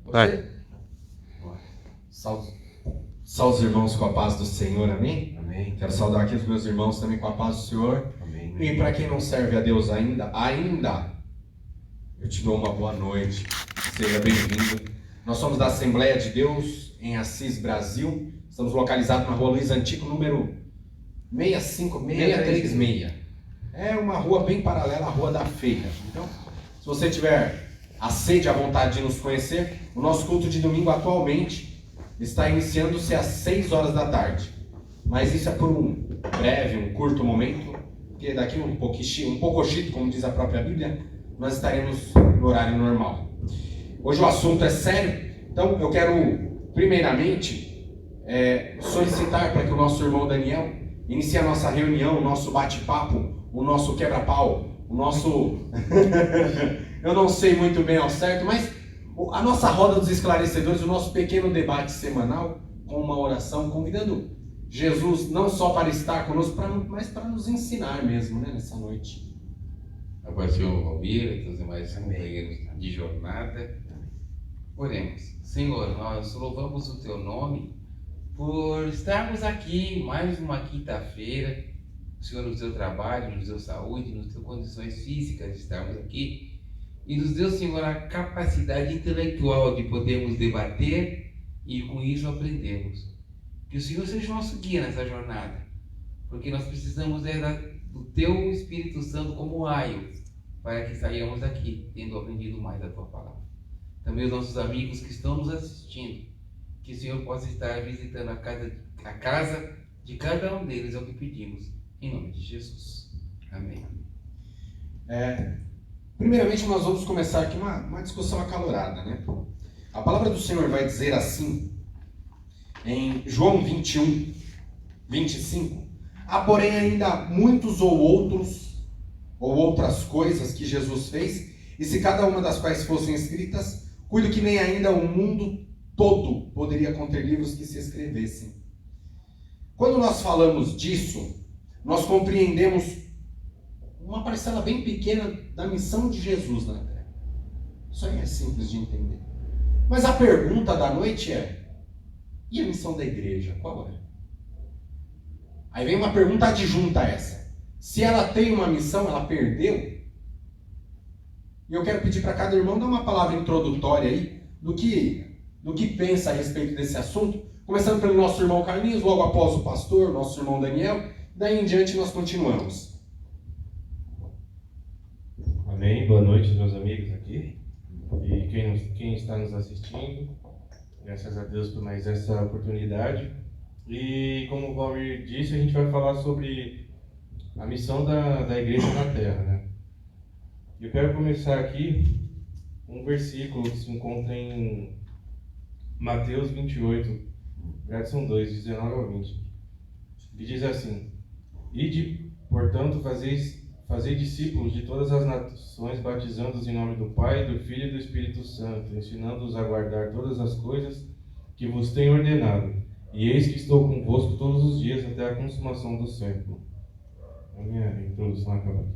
Vai. Salve os irmãos com a paz do Senhor, amém? Amém. Quero saudar aqui os meus irmãos também com a paz do Senhor. Amém. E para quem não serve a Deus ainda, eu te dou uma boa noite. Seja bem-vindo. Nós somos da Assembleia de Deus em Assis, Brasil. Estamos localizados na Rua Luiz Antigo, número 636. É uma rua bem paralela à Rua da Feira. Então, se você tiver a sede, a vontade de nos conhecer, o nosso culto de domingo atualmente está iniciando-se às 6 horas da tarde. Mas isso é por um curto momento, porque daqui um pouquinho, como diz a própria Bíblia, nós estaremos no horário normal. Hoje o assunto é sério, então eu quero primeiramente solicitar para que o nosso irmão Daniel inicie a nossa reunião, o nosso bate-papo, o nosso quebra-pau, o nosso... eu não sei muito bem ao certo, mas a nossa roda dos esclarecedores, o nosso pequeno debate semanal, com uma oração, convidando Jesus não só para estar conosco, mas para nos ensinar mesmo, né, nessa noite. A paz do Senhor Valmir e todos os demais companheiros de jornada. Oremos. Senhor, nós louvamos o Teu nome por estarmos aqui mais uma quinta-feira. O Senhor nos deu trabalho, nos deu saúde, nos deu condições físicas de estarmos aqui. E nos deu, Senhor, a capacidade intelectual de podermos debater e com isso aprendermos. Que o Senhor seja o nosso guia nessa jornada, porque nós precisamos do Teu Espírito Santo como aio, para que saiamos daqui tendo aprendido mais da Tua palavra. Também os nossos amigos que estão nos assistindo, que o Senhor possa estar visitando a casa de cada um deles, é o que pedimos, em nome de Jesus. Amém. Primeiramente, nós vamos começar aqui uma discussão acalorada, né? A palavra do Senhor vai dizer assim, em João 21, 25: há, porém, ainda muitos ou outras coisas que Jesus fez, e se cada uma das quais fossem escritas, cuido que nem ainda o mundo todo poderia conter livros que se escrevessem. Quando nós falamos disso, nós compreendemos uma parcela bem pequena da missão de Jesus na Terra. Isso aí é simples de entender. Mas a pergunta da noite é: e a missão da igreja, qual é? Aí vem uma pergunta adjunta a essa. Se ela tem uma missão, ela perdeu? E eu quero pedir para cada irmão dar uma palavra introdutória aí do que pensa a respeito desse assunto, começando pelo nosso irmão Carlinhos, logo após o pastor, nosso irmão Daniel. Daí em diante nós continuamos. Amém, boa noite meus amigos aqui e quem está nos assistindo, graças a Deus por mais essa oportunidade. E como o Valmir disse, a gente vai falar sobre a missão da igreja na Terra, né? Eu quero começar aqui um versículo que se encontra em Mateus 28, verso 2, 19 ao 20, que diz assim: ide, portanto, Fazei discípulos de todas as nações, batizando-os em nome do Pai, do Filho e do Espírito Santo, ensinando-os a guardar todas as coisas que vos tenho ordenado. E eis que estou convosco todos os dias até a consumação do século. A minha introdução acaba aqui.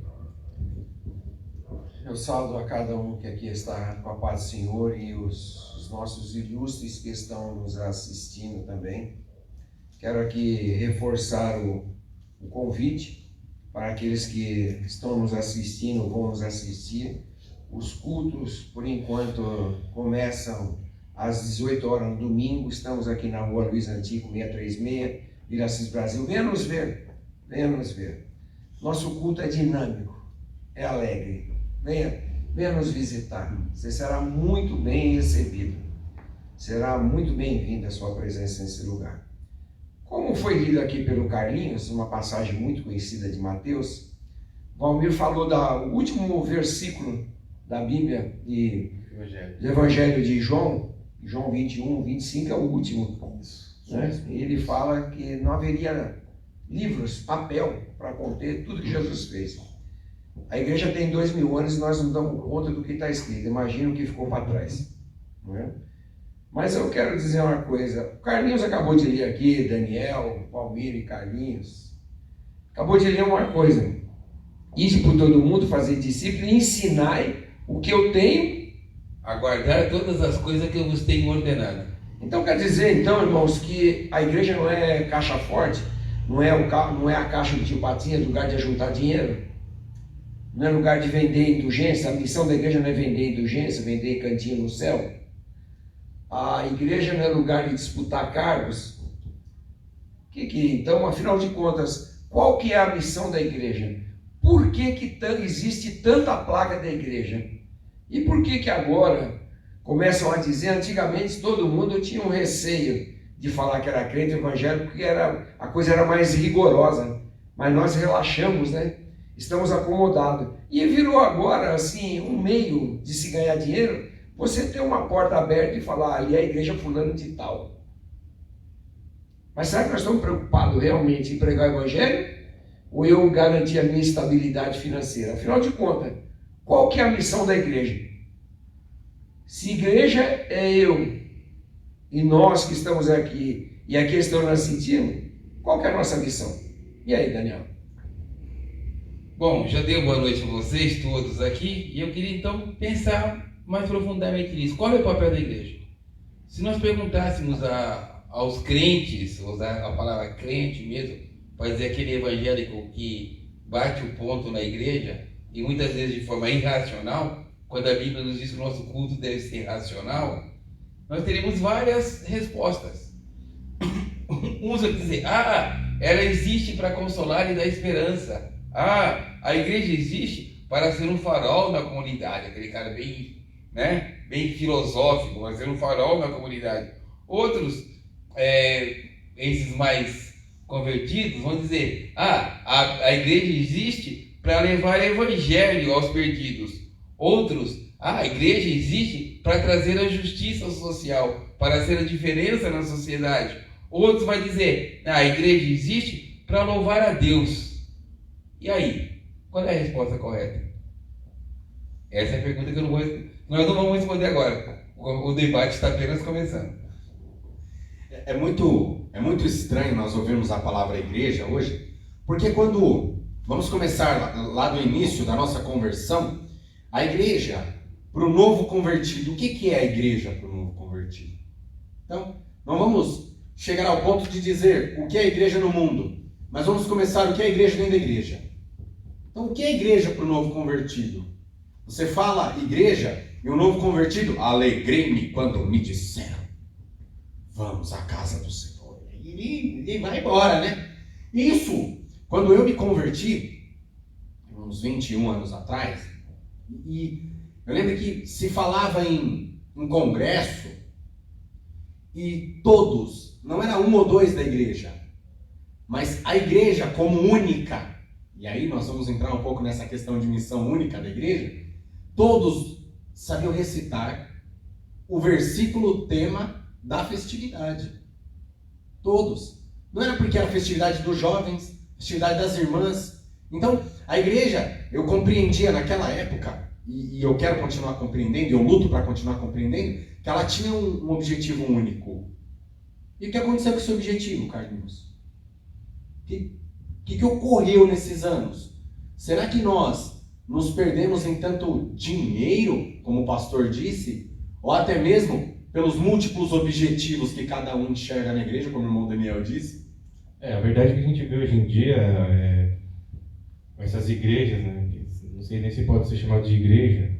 Eu saúdo a cada um que aqui está com a paz do Senhor e os nossos ilustres que estão nos assistindo também. Quero aqui reforçar o convite para aqueles que estão nos assistindo, vão nos assistir. Os cultos, por enquanto, começam às 18 horas no domingo. Estamos aqui na Rua Luiz Antigo, 636, Vila Assis, Brasil. Venha nos ver, venha nos ver. Nosso culto é dinâmico, é alegre. Venha nos visitar. Você será muito bem recebido. Será muito bem-vinda a sua presença nesse lugar. Como foi lido aqui pelo Carlinhos, uma passagem muito conhecida de Mateus, Valmir falou do último versículo da Bíblia do Evangelho de João 21, 25 é o último. Né? Ele fala que não haveria livros, papel, para conter tudo que Jesus fez. A igreja tem 2000 anos e nós não damos conta do que está escrito. Imagina o que ficou para trás. Não é? Mas eu quero dizer uma coisa. O Carlinhos acabou de ler aqui, Daniel, Valmir e Carlinhos. Acabou de ler uma coisa. Ide por todo mundo, fazer discípulo e ensinai o que eu tenho a guardar todas as coisas que eu vos tenho ordenado. Então quer dizer, então, irmãos, que a igreja não é caixa forte, não é a caixa do tio Patinhas, lugar de ajuntar dinheiro, não é lugar de vender indulgência. A missão da igreja não é vender indulgência, vender cantinho no céu. A igreja não é lugar de disputar cargos. Então, afinal de contas, qual que é a missão da igreja? Por que existe tanta placa da igreja? E por que agora começam a dizer, antigamente todo mundo tinha um receio de falar que era crente evangélico, porque a coisa era mais rigorosa, mas nós relaxamos, né? Estamos acomodados. E virou agora, assim, um meio de se ganhar dinheiro, você ter uma porta aberta e falar, ali é a igreja fulano de tal. Mas será que nós estamos preocupados realmente em pregar o evangelho? Ou eu garantir a minha estabilidade financeira? Afinal de contas, qual que é a missão da igreja? Se igreja é eu e nós que estamos aqui, e aqui estão nos sentindo, qual que é a nossa missão? E aí, Daniel? Bom, já dei boa noite a vocês todos aqui, e eu queria então pensar mais profundamente nisso. Qual é o papel da igreja? Se nós perguntássemos aos crentes, usar a palavra crente mesmo, para dizer aquele evangélico que bate o ponto na igreja, e muitas vezes de forma irracional, quando a Bíblia nos diz que o nosso culto deve ser racional, nós teremos várias respostas. Uns vão dizer, ela existe para consolar e dar esperança. A igreja existe para ser um farol na comunidade, aquele cara bem, né, bem filosófico, para ser um farol na comunidade. Outros, esses mais convertidos, vão dizer, a igreja existe para levar evangelho aos perdidos. Outros, a igreja existe para trazer a justiça social, para ser a diferença na sociedade. Outros vão dizer, a igreja existe para louvar a Deus. E aí, qual é a resposta correta? Essa é a pergunta que nós não vamos responder agora. O debate está apenas começando. É muito estranho nós ouvirmos a palavra igreja hoje, porque quando vamos começar lá do início da nossa conversão, a igreja para o novo convertido. O que é a igreja para o novo convertido? Então, não vamos chegar ao ponto de dizer o que é a igreja no mundo, mas vamos começar o que é a igreja dentro da igreja. Então, o que é a igreja para o novo convertido? Você fala igreja e o novo convertido, alegrei-me quando me disseram, vamos à casa do Senhor. E vai embora, né? Isso, quando eu me converti, uns 21 anos atrás, e eu lembro que se falava em congresso, e todos, não era um ou dois da igreja, mas a igreja como única, e aí nós vamos entrar um pouco nessa questão de missão única da igreja, todos sabiam recitar o versículo tema da festividade. Todos. Não era porque era a festividade dos jovens, festividade das irmãs. Então, a igreja, eu compreendia naquela época, e eu quero continuar compreendendo, eu luto para continuar compreendendo, que ela tinha um objetivo único. E o que aconteceu com esse objetivo, Carlinhos? O que ocorreu nesses anos? Será que nós nos perdemos em tanto dinheiro, como o pastor disse, ou até mesmo pelos múltiplos objetivos que cada um enxerga na igreja, como o irmão Daniel disse? A verdade é que a gente vê hoje em dia essas igrejas, né? Não sei nem se pode ser chamado de igreja,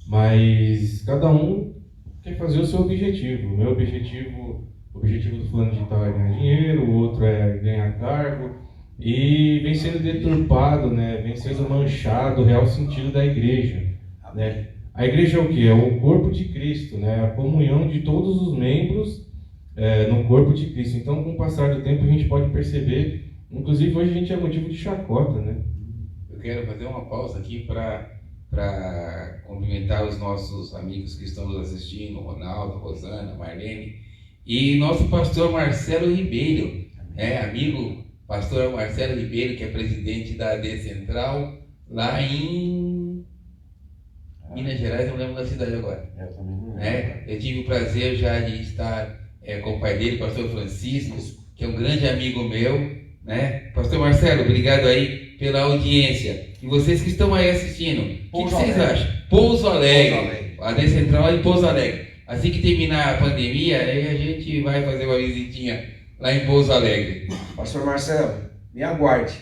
mas cada um quer fazer o seu objetivo. O meu objetivo, o objetivo do fulano de tal é ganhar dinheiro, o outro é ganhar cargo, e vem sendo deturpado, né? Vem sendo manchado o real sentido da igreja, né? A igreja é o quê? É o corpo de Cristo, né? A comunhão de todos os membros no corpo de Cristo. Então, com o passar do tempo, a gente pode perceber, inclusive hoje a gente é motivo de chacota, né? Eu quero fazer uma pausa aqui para cumprimentar os nossos amigos que estão nos assistindo, Ronaldo, Rosana, Marlene, e nosso pastor Marcelo Ribeiro, amigo pastor Marcelo Ribeiro, que é presidente da AD Central, lá em Minas Gerais, não lembro da cidade agora. Eu também não lembro. Eu tive o prazer já de estar com o pai dele, pastor Francisco, que é um grande amigo meu, né? Pastor Marcelo, obrigado aí pela audiência. E vocês que estão aí assistindo, o que vocês acham? Pouso Alegre. A AD Central é em Pouso Alegre. Assim que terminar a pandemia, aí a gente vai fazer uma visitinha lá em Pouso Alegre. Pastor Marcelo, me aguarde.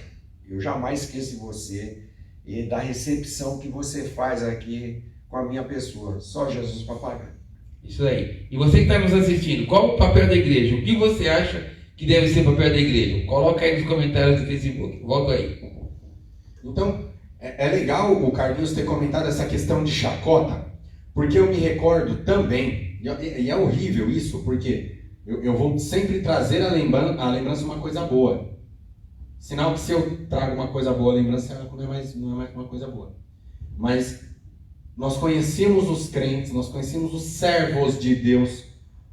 Eu jamais esqueço de você e da recepção que você faz aqui com a minha pessoa. Só Jesus para pagar. Isso aí. E você que está nos assistindo, qual o papel da igreja? O que você acha que deve ser o papel da igreja? Coloca aí nos comentários do Facebook. Volta aí. Então, é legal o Carlinhos ter comentado essa questão de chacota, porque eu me recordo também, e é horrível isso, porque eu vou sempre trazer a lembrança uma coisa boa. Sinal que se eu trago uma coisa boa, a lembrança não é mais uma coisa boa. Mas nós conhecemos os crentes, nós conhecemos os servos de Deus,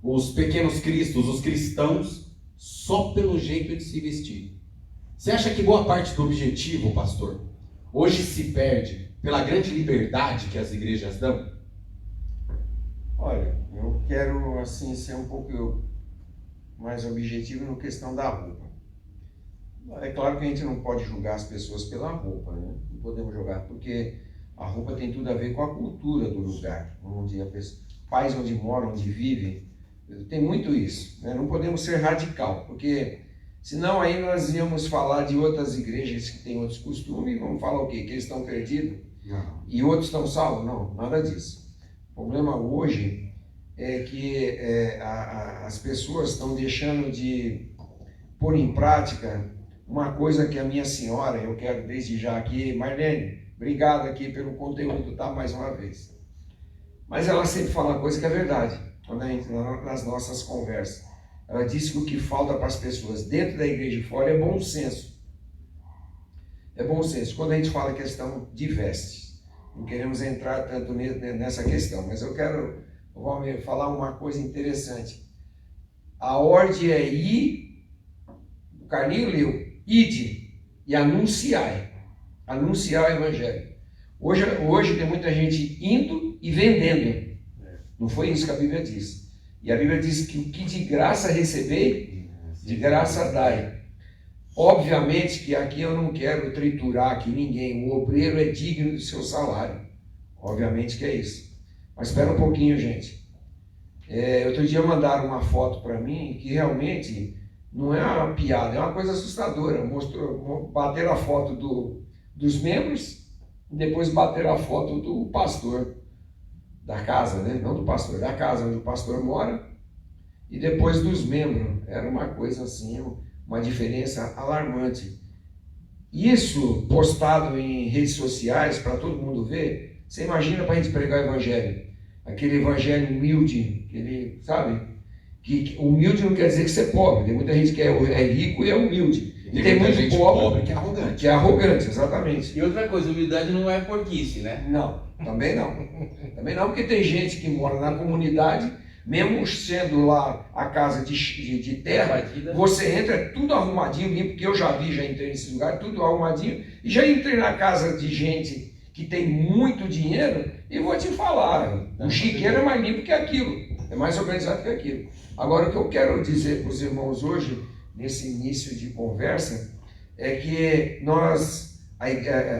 os pequenos cristos, os cristãos, só pelo jeito de se vestir. Você acha que boa parte do objetivo, pastor, hoje se perde pela grande liberdade que as igrejas dão? Olha, eu quero assim ser um pouco mais objetivo na questão da roupa. É claro que a gente não pode julgar as pessoas pela roupa, né? Não podemos julgar, porque a roupa tem tudo a ver com a cultura do lugar, onde a pessoa, país onde mora, onde vive, tem muito isso, né? Não podemos ser radical, porque senão aí nós íamos falar de outras igrejas que têm outros costumes e vamos falar o quê? Que eles estão perdidos e outros estão salvos? Não, nada disso. O problema hoje é que as pessoas estão deixando de pôr em prática uma coisa que a minha senhora, eu quero desde já aqui, Marlene, obrigado aqui pelo conteúdo, tá? Mais uma vez. Mas ela sempre fala uma coisa que é verdade, nas nossas conversas. Ela disse que o que falta para as pessoas dentro da igreja e fora é bom senso. É bom senso. Quando a gente fala questão de vestes, não queremos entrar tanto nessa questão, mas eu quero, Valmir, falar uma coisa interessante. A ordem é ir, o Carlinho leu, ide e anunciai. Anunciar o evangelho. Hoje tem muita gente indo e vendendo. Não foi isso que a Bíblia diz. E a Bíblia diz que o que de graça recebei, de graça dai. Obviamente que aqui eu não quero triturar aqui ninguém. O obreiro é digno do seu salário. Obviamente que é isso. Mas espera um pouquinho, gente. Outro dia mandaram uma foto para mim que realmente não é uma piada, é uma coisa assustadora. Bateram a foto dos membros e depois bateram a foto do pastor da casa, né? Não do pastor, da casa onde o pastor mora, e depois dos membros. Era uma coisa assim, uma diferença alarmante. Isso postado em redes sociais para todo mundo ver, você imagina para a gente pregar o evangelho, aquele evangelho humilde, sabe? Que humilde não quer dizer que você é pobre, tem muita gente que é rico e é humilde. E tem muita gente pobre que é arrogante. Que é arrogante, exatamente. E outra coisa, humildade não é porquice, né? Não, também não. Também não, porque tem gente que mora na comunidade, mesmo sendo lá a casa de terra, você entra, é tudo arrumadinho, limpo, porque eu já entrei nesse lugar, tudo arrumadinho, e já entrei na casa de gente que tem muito dinheiro, e vou te falar, o chiqueiro é mais limpo que aquilo, é mais organizado que aquilo. Agora, o que eu quero dizer para os irmãos hoje, nesse início de conversa, é que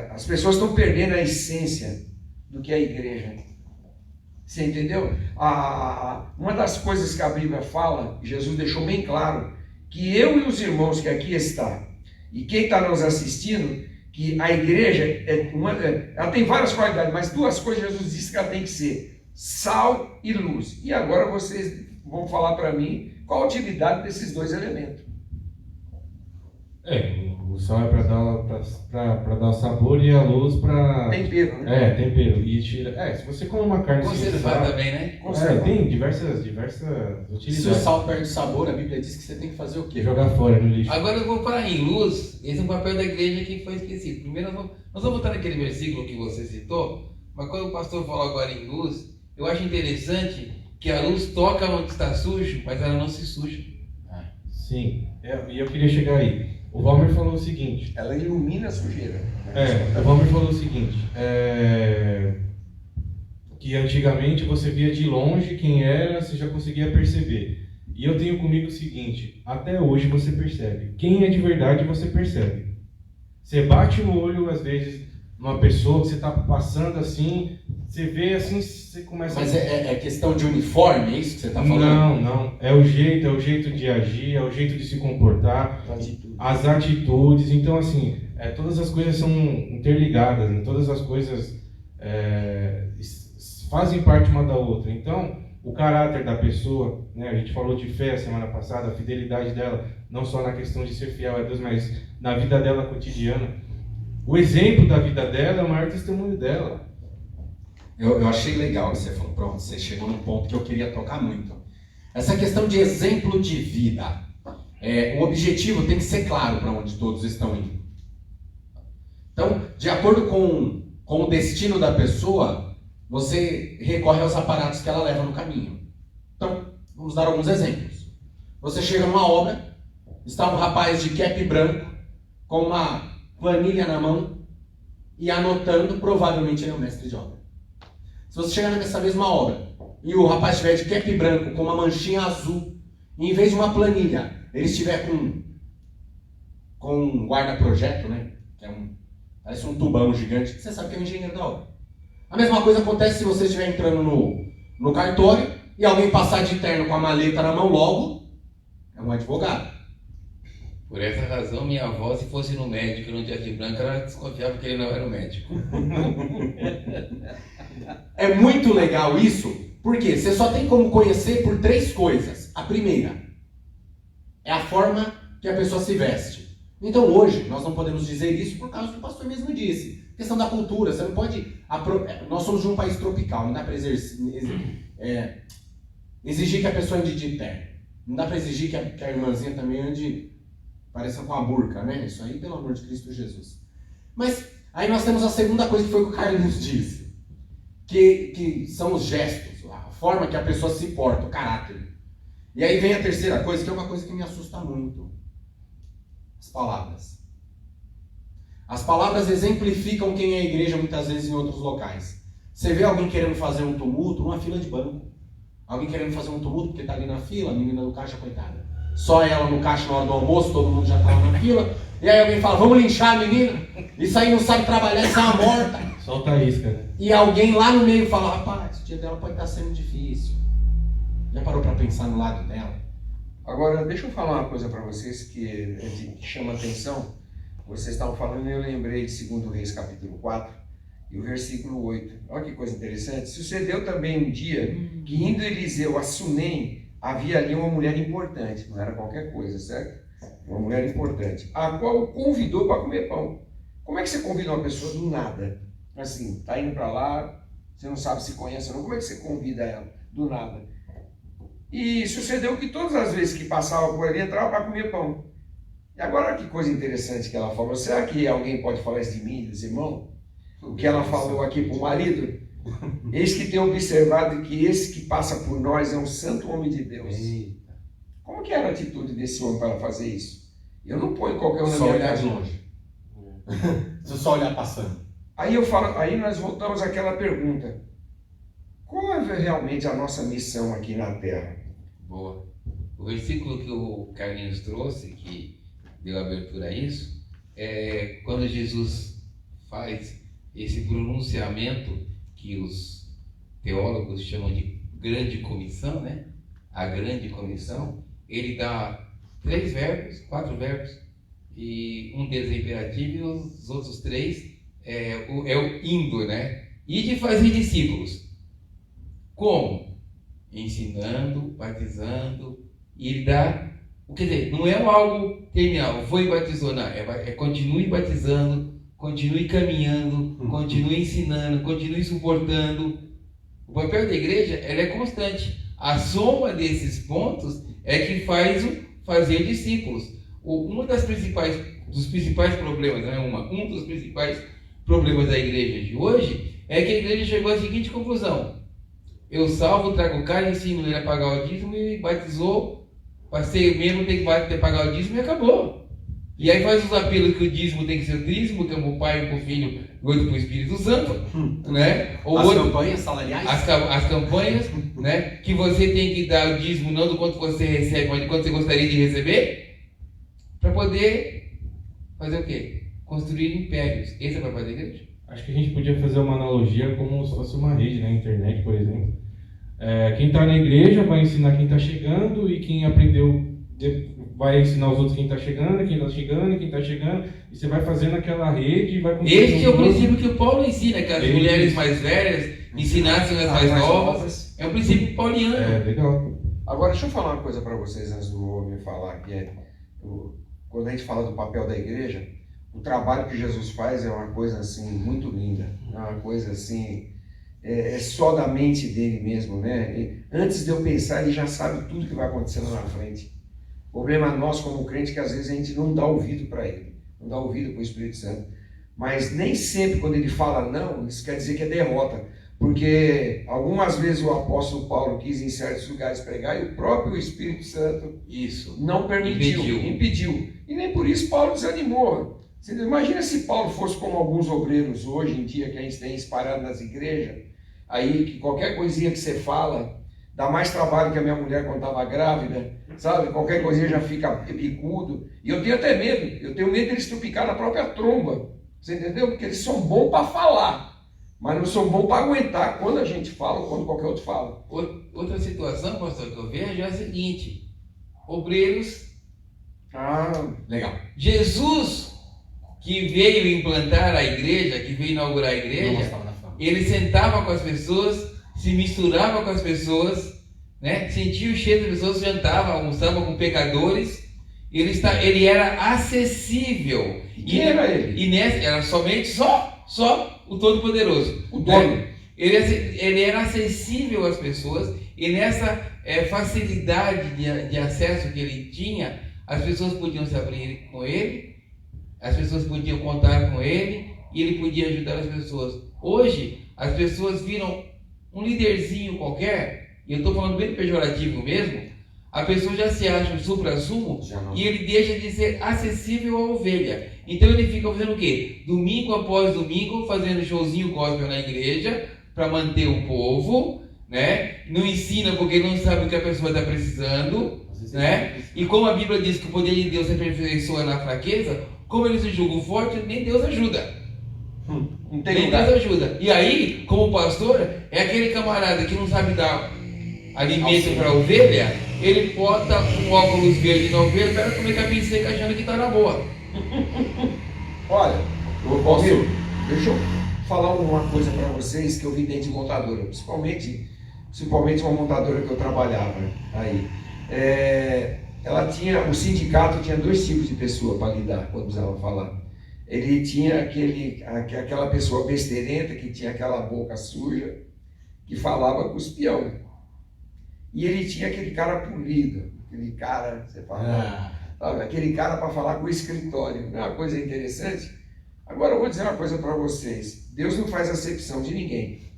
as pessoas estão perdendo a essência do que é a igreja. Você entendeu? Uma das coisas que a Bíblia fala, Jesus deixou bem claro, que eu e os irmãos que aqui estão, e quem está nos assistindo, que a igreja, ela tem várias qualidades, mas duas coisas Jesus disse que ela tem que ser: sal e luz. E agora vocês vão falar para mim qual a utilidade desses dois elementos. O sal é para dar sabor e a luz para... Tempero, né? Tempero. E tira... se você come uma carne... Conservar também, né? Tem diversas utilidades. Se o sal perde sabor, a Bíblia diz que você tem que fazer o quê? Jogar fora no lixo. Agora eu vou falar em luz. Esse é um papel da igreja que foi esquecido. Primeiro nós vamos voltar naquele versículo que você citou, mas quando o pastor falou agora em luz, eu acho interessante que a luz toca onde está sujo, mas ela não se suja. Sim, e eu queria chegar aí. O Valmir falou o seguinte... Ela ilumina a sujeira. O Valmir falou o seguinte, que antigamente você via de longe quem era, você já conseguia perceber. E eu tenho comigo o seguinte, até hoje você percebe. Quem é de verdade você percebe. Você bate o olho, às vezes, numa pessoa que você está passando assim, Você vê assim, você começa Mas é questão de uniforme, é isso que você está falando? Não. É o jeito de agir, é o jeito de se comportar, as atitudes. Então, assim, todas as coisas são interligadas, né? Todas as coisas fazem parte uma da outra. Então, o caráter da pessoa, né? A gente falou de fé semana passada, a fidelidade dela, não só na questão de ser fiel a Deus, mas na vida dela cotidiana. O exemplo da vida dela é o maior testemunho dela. Eu achei legal que você falou. Pronto, você chegou num ponto que eu queria tocar muito. Essa questão de exemplo de vida. O objetivo tem que ser claro para onde todos estão indo. Então, de acordo com o destino da pessoa, você recorre aos aparatos que ela leva no caminho. Então, vamos dar alguns exemplos. Você chega numa obra, está um rapaz de cap branco, com uma planilha na mão, e anotando, provavelmente ele é o mestre de obra. Se você chegar nessa mesma obra, e o rapaz estiver de cap branco, com uma manchinha azul, e em vez de uma planilha, ele estiver com um guarda-projeto, né? Que parece um tubão gigante, você sabe que é o engenheiro da obra. A mesma coisa acontece se você estiver entrando no cartório e alguém passar de terno com a maleta na mão, logo é um advogado. Por essa razão, minha avó, se fosse no médico e não tinha de branco, ela desconfiava que ele não era o médico. É muito legal isso, porque você só tem como conhecer por 3 coisas. A primeira é a forma que a pessoa se veste. Então hoje nós não podemos dizer isso por causa do que o pastor mesmo disse. Questão da cultura, você não pode... Nós somos de um país tropical, não dá para exigir que a pessoa ande de terno. Não dá para exigir que a irmãzinha também ande pareça com a burca, né? Isso aí, pelo amor de Cristo Jesus. Mas aí nós temos a segunda coisa que foi o que o Carlinhos disse. Que são os gestos, a forma que a pessoa se porta, o caráter. E aí vem a terceira coisa, que é uma coisa que me assusta muito. As palavras. As palavras exemplificam quem é a igreja muitas vezes em outros locais. Você vê alguém querendo fazer um tumulto numa fila de banco. Alguém querendo fazer um tumulto porque está ali na fila, a menina do caixa, coitada. Só ela no caixa na hora do almoço, todo mundo já estava na fila. E aí alguém fala, vamos linchar a menina? Isso aí não sabe trabalhar, isso é uma morta. Solta a isca, né? E alguém lá no meio fala, rapaz, o dia dela pode estar sendo difícil. Já parou para pensar no lado dela? Agora, deixa eu falar uma coisa para vocês que chama atenção. Vocês estavam falando e eu lembrei de 2 Reis capítulo 4 e o versículo 8. Olha que coisa interessante. Sucedeu também um dia que indo Eliseu a Sunem, havia ali uma mulher importante. Não era qualquer coisa, certo? Uma mulher importante, a qual o convidou para comer pão. Como é que você convida uma pessoa do nada? Assim, tá indo para lá, você não sabe se conhece ou não. Como é que você convida ela do nada? E sucedeu que todas as vezes que passava por ali, entrava para comer pão. E agora que coisa interessante que ela falou. Será que alguém pode falar isso de mim, desse irmão? O que ela falou aqui para o marido? Eis que tenho observado que esse que passa por nós é um santo homem de Deus. Eita. Como que era a atitude desse homem para fazer isso? Eu não ponho qualquer um na Só minha olhar de casa. longe. Se só olhar passando. Aí nós voltamos àquela pergunta. Qual é realmente a nossa missão aqui na Terra? Boa. O versículo que o Carlinhos trouxe, que deu abertura a isso, é quando Jesus faz esse pronunciamento que os teólogos chamam de grande comissão, né? A grande comissão, ele dá 4 verbos, e um deles é imperativo e os outros 3 é o indo, né? E de fazer discípulos. Como? Ensinando, batizando, e ele dá, quer dizer, não é algo terminal, foi e batizou, não, é continue batizando, continue caminhando, continue ensinando, continue suportando. O papel da igreja, ela é constante. A soma desses pontos é que faz o fazer discípulos. Um dos principais problemas, né? Um dos principais problemas da igreja de hoje é que a igreja chegou à seguinte conclusão: eu salvo, trago o cara, ensino ele a pagar o dízimo e batizou, passei mesmo, tem que pagar o dízimo e acabou. E aí faz os apelos que o dízimo tem que ser o dízimo, que é um pai, um filho, outro para o Espírito Santo, né? Ou As outro, campanhas salariais? as campanhas, né? Que você tem que dar o dízimo não do quanto você recebe, mas do quanto você gostaria de receber, para poder fazer o quê? Construir impérios. Esse é o papel da igreja? acho que a gente podia fazer uma analogia como se fosse uma rede, né? Internet, por exemplo. Quem está na igreja vai ensinar quem está chegando, e quem aprendeu vai ensinar os outros quem está chegando, quem está chegando, quem está chegando, e você vai fazendo aquela rede e vai... Este é o princípio que o Paulo ensina, que as mulheres mais velhas ensinassem as mais novas. É um princípio pauliano. Legal. Agora, deixa eu falar uma coisa para vocês antes do homem falar, que quando a gente fala do papel da igreja, o trabalho que Jesus faz é uma coisa assim muito linda, é uma coisa assim, é só da mente dele mesmo, né? E antes de eu pensar, ele já sabe tudo que vai acontecer lá na frente. O problema nosso como crente é que às vezes a gente não dá ouvido para ele, não dá ouvido para o Espírito Santo. Mas nem sempre quando ele fala não, isso quer dizer que é derrota. Porque algumas vezes o apóstolo Paulo quis em certos lugares pregar e o próprio Espírito Santo não permitiu, impediu. E nem por isso Paulo desanimou. Você imagina se Paulo fosse como alguns obreiros hoje em dia que a gente tem espalhado nas igrejas, aí que qualquer coisinha que você fala dá mais trabalho que a minha mulher quando estava grávida, sabe? Qualquer coisinha já fica picudo. E eu tenho até medo, eu tenho medo deles trupicar na própria tromba. Você entendeu? Porque eles são bons para falar, mas não são bons para aguentar quando a gente fala ou quando qualquer outro fala. Outra situação, pastor, que eu vejo é a seguinte: obreiros. Legal. Jesus, que veio implantar a igreja, que veio inaugurar a igreja, ele sentava com as pessoas, se misturava com as pessoas, né? Sentia o cheiro das pessoas, jantava, almoçava com pecadores. Ele era acessível. Quem era ele? E nessa era somente só o Todo-Poderoso. O dono. Né? Ele era acessível às pessoas, e nessa facilidade de acesso que ele tinha, as pessoas podiam se abrir com ele, as pessoas podiam contar com ele, e ele podia ajudar as pessoas. Hoje, as pessoas viram um líderzinho qualquer, e eu estou falando bem pejorativo mesmo, a pessoa já se acha um supra-sumo e ele deixa de ser acessível à ovelha. Então ele fica fazendo o quê? Domingo após domingo, fazendo showzinho gospel na igreja para manter o povo, né? Não ensina porque não sabe o que a pessoa está precisando, né? E como a Bíblia diz que o poder de Deus se aperfeiçoa na fraqueza, como eles se julgam forte, nem Deus ajuda. Não tem Nem lugar. Deus ajuda. E aí, como pastor, é aquele camarada que não sabe dar alimento para a ovelha, ele bota um óculos verde na ovelha para comer capim seco achando que está na boa. Olha, deixa eu falar uma coisa para vocês que eu vi dentro de montadora, principalmente uma montadora que eu trabalhava aí. O sindicato tinha dois tipos de pessoa para lidar quando precisava falar. Ele tinha aquela pessoa besteirenta que tinha aquela boca suja, que falava com os peão. E ele tinha aquele cara polido, aquele cara, você fala, sabe, aquele cara para falar com o escritório. Não é uma coisa interessante? Agora eu vou dizer uma coisa para vocês. Deus não faz acepção de ninguém.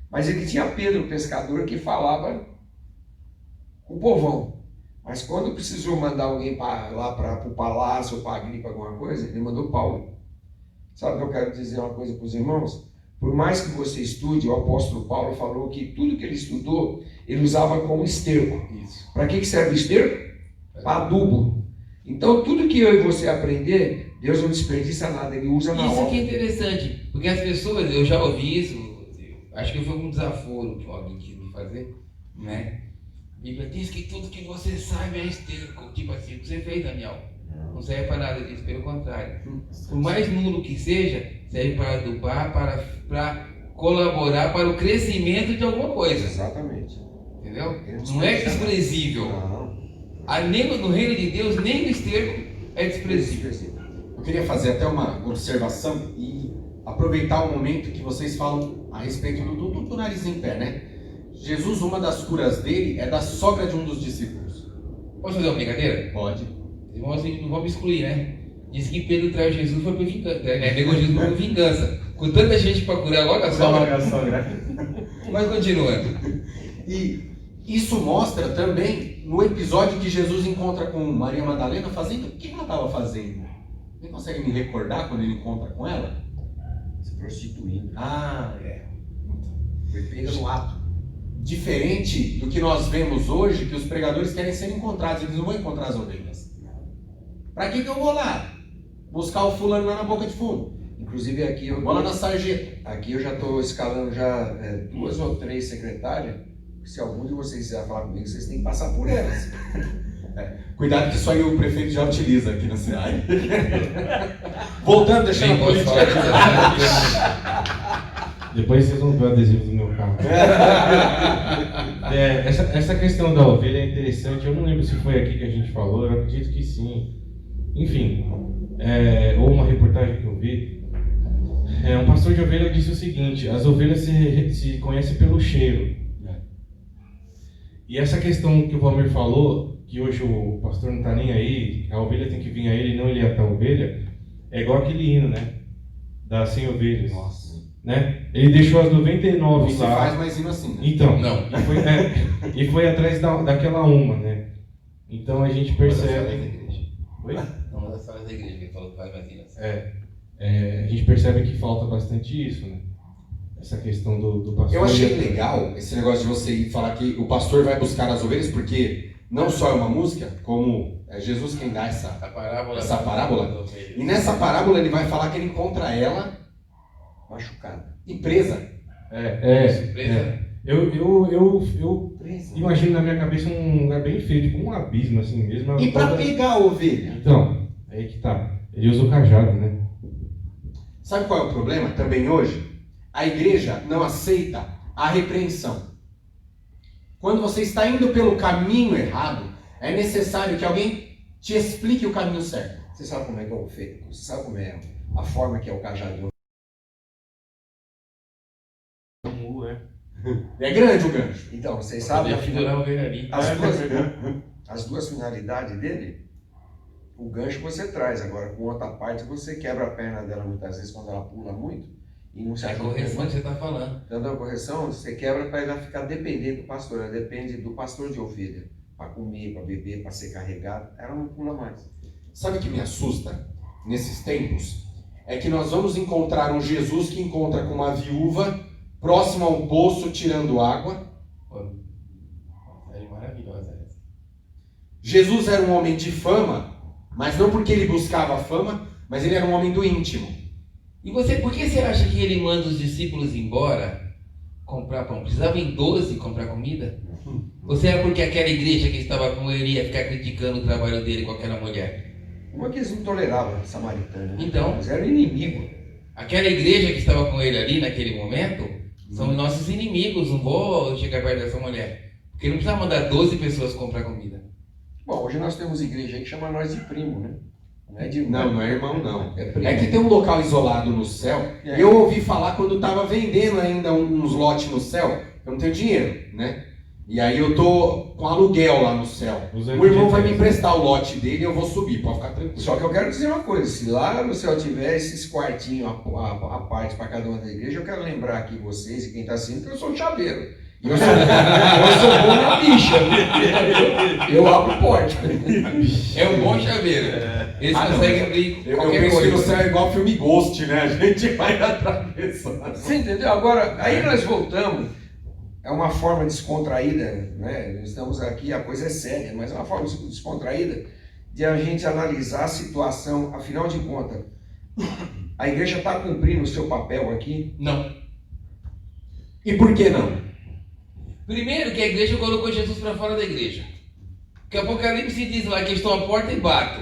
Mas ele tinha Pedro, o pescador, que falava com o povão. Mas quando precisou mandar alguém lá para o palácio ou para a gripe, alguma coisa, ele mandou Paulo. Sabe o que eu quero dizer uma coisa para os irmãos? Por mais que você estude, o apóstolo Paulo falou que tudo que ele estudou, ele usava como esterco. Para que serve o esterco? Para adubo. Então, tudo que eu e você aprender, Deus não desperdiça nada, ele usa na obra. Isso que é interessante, porque as pessoas, eu já ouvi isso, acho que foi um desaforo que alguém quis me fazer, né? A Bíblia diz que tudo que você sabe é esterco, tipo assim, o que você fez, Daniel? Não serve para nada disso, pelo contrário. Por mais nulo que seja, serve para adubar, para colaborar para o crescimento de alguma coisa. Exatamente. Entendeu? Não é desprezível. Nem no reino de Deus, nem no esterco é desprezível. Eu queria fazer até uma observação e aproveitar o momento que vocês falam a respeito do nariz em pé, né? Jesus, uma das curas dele é da sogra de um dos discípulos. Posso fazer uma brincadeira? Pode. Irmãos, não vamos excluir, né? Diz que Pedro traiu Jesus foi por vingança, negou Jesus por vingança. Com tanta gente para curar logo a sogra. Mas continuando. E isso mostra também no episódio que Jesus encontra com Maria Madalena fazendo. O que ela estava fazendo? Você consegue me recordar quando ele encontra com ela? Se prostituindo. Foi pega no ato. Diferente do que nós vemos hoje, que os pregadores querem ser encontrados, eles não vão encontrar as ovelhas. Para que eu vou lá? Buscar o fulano lá na boca de fundo. Inclusive aqui eu Bola na sarjeta. aqui eu já estou escalando já 2 ou 3 secretárias. Se algum de vocês quiser falar comigo, vocês têm que passar por elas. Cuidado que isso aí o prefeito já utiliza aqui na cidade. Voltando, deixando a política. Depois vocês vão ver o adesivo do meu carro. Essa questão da ovelha é interessante. Eu não lembro se foi aqui que a gente falou, eu acredito que sim. Enfim, ou uma reportagem que eu vi. Um pastor de ovelha disse o seguinte: as ovelhas se conhecem pelo cheiro. E essa questão que o Valmir falou, que hoje o pastor não está nem aí, a ovelha tem que vir a ele e não ele até a ovelha, é igual aquele hino, né? Das 100 ovelhas. Nossa. Né? Ele deixou as 99 Não se lá. faz mais hino assim, né? Então, Não. E foi atrás daquela uma, né? Então a gente percebe. Oi? Não, mas é só da igreja que ele falou que faz mais assim. A gente percebe que falta bastante isso, né? Essa questão do pastor. Eu achei legal esse negócio de você ir falar que o pastor vai buscar as ovelhas, porque não só é uma música, como é Jesus quem dá essa parábola. E nessa parábola ele vai falar que ele encontra ela Machucada. e presa. Surpresa. Eu imagino na minha cabeça um lugar bem feio, tipo um abismo assim mesmo. E para pegar a ovelha? Então, aí que tá. Ele usa o cajado, né? Sabe qual é o problema também hoje? A igreja não aceita a repreensão. Quando você está indo pelo caminho errado, é necessário que alguém te explique o caminho certo. Você sabe como é que é o feito? Você sabe como é a forma que é o cajado? É grande o gancho. Então, vocês sabem Poder figurar a ovelha ali. as duas finalidades dele? O gancho você traz, agora com outra parte você quebra a perna dela muitas vezes quando ela pula muito e não se É a ajuda. correção que você está falando. Dando a correção, você quebra para ela ficar dependente do pastor. Ela depende do pastor de ovelha. Para comer, para beber, para ser carregada. Ela não pula mais. Sabe o que me assusta nesses tempos? É que nós vamos encontrar um Jesus que encontra com uma viúva próximo a um poço tirando água. É maravilhosa essa. Jesus era um homem de fama, mas não porque ele buscava fama, mas ele era um homem do íntimo. E você, por que você acha que ele manda os discípulos embora comprar pão? Precisavam em 12 comprar comida? Ou será porque aquela igreja que estava com ele ia ficar criticando o trabalho dele com aquela mulher? Uma que eles não toleravam, samaritana. Né? Então, Eles eram inimigos. aquela igreja que estava com ele ali naquele momento são os nossos inimigos. Não vou chegar perto dessa mulher. Porque não precisa mandar 12 pessoas comprar comida. Bom, hoje nós temos igreja aí que chama nós de primo, né? Não é de irmão. Não é irmão, não. É primo. É que tem um local isolado no céu. É. Eu ouvi falar quando estava vendendo ainda uns lotes no céu. Eu não tenho dinheiro, né? E aí eu tô com aluguel lá no céu. O irmão vai me emprestar o lote dele e eu vou subir, pode ficar tranquilo. Só que eu quero dizer uma coisa, se lá no céu tiver esses quartinhos a parte para cada uma da igreja, eu quero lembrar aqui vocês e quem está assistindo que eu sou um chaveiro. E eu sou bom na bicha. Eu abro porta. É um bom chaveiro. Eles conseguem abrir Eu qualquer penso que no coisa. céu é igual filme Ghost, né? A gente vai atravessando. Você entendeu? Agora, aí nós voltamos. É uma forma descontraída, né? Estamos aqui, a coisa é séria, mas é uma forma descontraída de a gente analisar a situação. Afinal de contas, a igreja está cumprindo o seu papel aqui? Não. E por que não? Primeiro que a igreja colocou Jesus para fora da igreja. Porque Apocalipse diz lá que eu estou à porta e bato.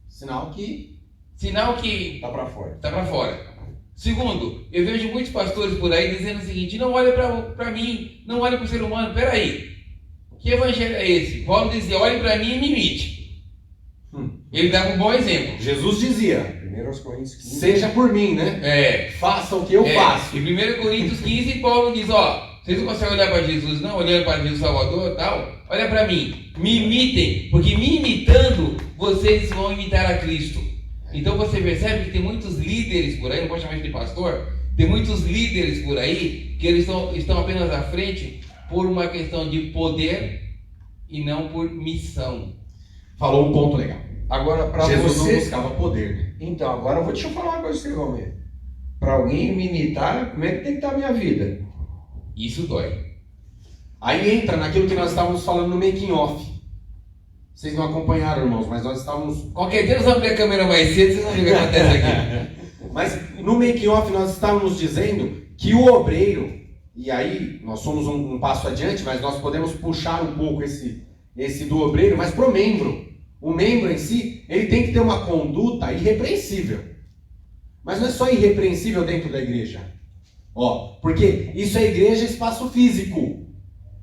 Sinal que Sinal que Está para fora. está para fora. Segundo, eu vejo muitos pastores por aí dizendo o seguinte: não olha para mim, não olha para o ser humano. Peraí, que evangelho é esse? Paulo dizia: olhe para mim e me imite. Ele dava um bom exemplo. Jesus dizia, 1 Coríntios 15. seja por mim, né? Faça o que eu faço. Em 1 Coríntios 15, Paulo diz: vocês não conseguem olhar para Jesus, não? Olhando para Jesus Salvador e tal? Olha para mim, me imitem, porque me imitando, vocês vão imitar a Cristo. Então você percebe que tem muitos líderes por aí, não pode chamar de pastor, tem muitos líderes por aí que eles estão apenas à frente por uma questão de poder e não por missão. Falou um ponto legal. Agora, para Jesus não você... buscava poder, né? Então, agora deixa eu falar uma coisa pra você, Valmir. Para alguém me imitar, como é que tem que estar a minha vida? Isso dói. Aí entra naquilo que nós estávamos falando no making off. Vocês não acompanharam, irmãos, mas nós estávamos... Qualquer dia nós vamos abrir a câmera mais cedo, vocês vão ver o que acontece aqui. Mas no make-off nós estávamos dizendo que o obreiro, e aí nós somos um passo adiante, mas nós podemos puxar um pouco esse do obreiro, mas para o membro. O membro em si, ele tem que ter uma conduta irrepreensível. Mas não é só irrepreensível dentro da igreja. Porque isso é igreja, espaço físico.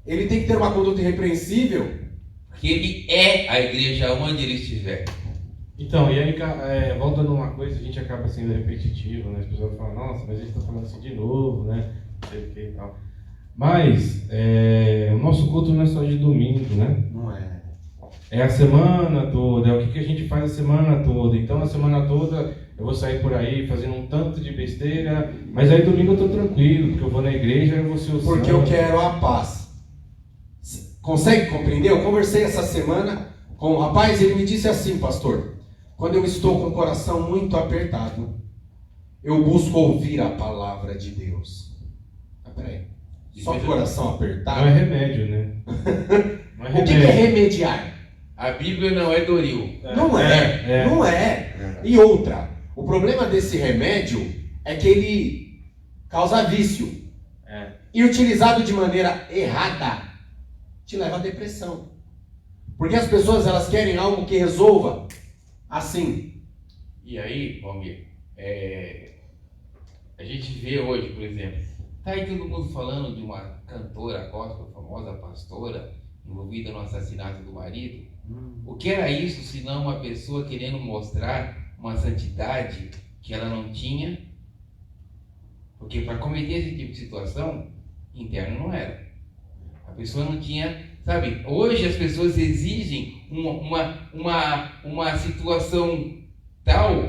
Ele tem que ter uma conduta irrepreensível. Porque ele é a igreja onde ele estiver. Então, e aí, voltando a uma coisa, a gente acaba sendo repetitivo, né? As pessoas falam, nossa, mas a gente está falando assim de novo, né? Não sei o que e tal. Mas, o nosso culto não é só de domingo, né? Não é. É a semana toda, é o que a gente faz a semana toda. Então, a semana toda eu vou sair por aí fazendo um tanto de besteira, mas aí domingo eu tô tranquilo, porque eu vou na igreja e eu vou ser o santo. Porque eu quero a paz. Consegue compreender? Eu conversei essa semana com um rapaz, ele me disse assim, pastor, quando eu estou com o coração muito apertado, eu busco ouvir a palavra de Deus. Peraí, só coração apertado? Não é remédio, né? Não é O que é remediar? A Bíblia não é Doril. Não é, não é. E outra, o problema desse remédio é que ele causa vício. E utilizado de maneira errada, te leva à depressão. Porque as pessoas, elas querem algo que resolva assim. E aí, Valmir, a gente vê hoje, por exemplo, tá aí todo mundo falando de uma cantora gospel famosa, pastora, envolvida no assassinato do marido. O que era isso, senão uma pessoa querendo mostrar uma santidade que ela não tinha? Porque para cometer esse tipo de situação, interno não era. A pessoa não tinha, sabe? Hoje as pessoas exigem uma situação tal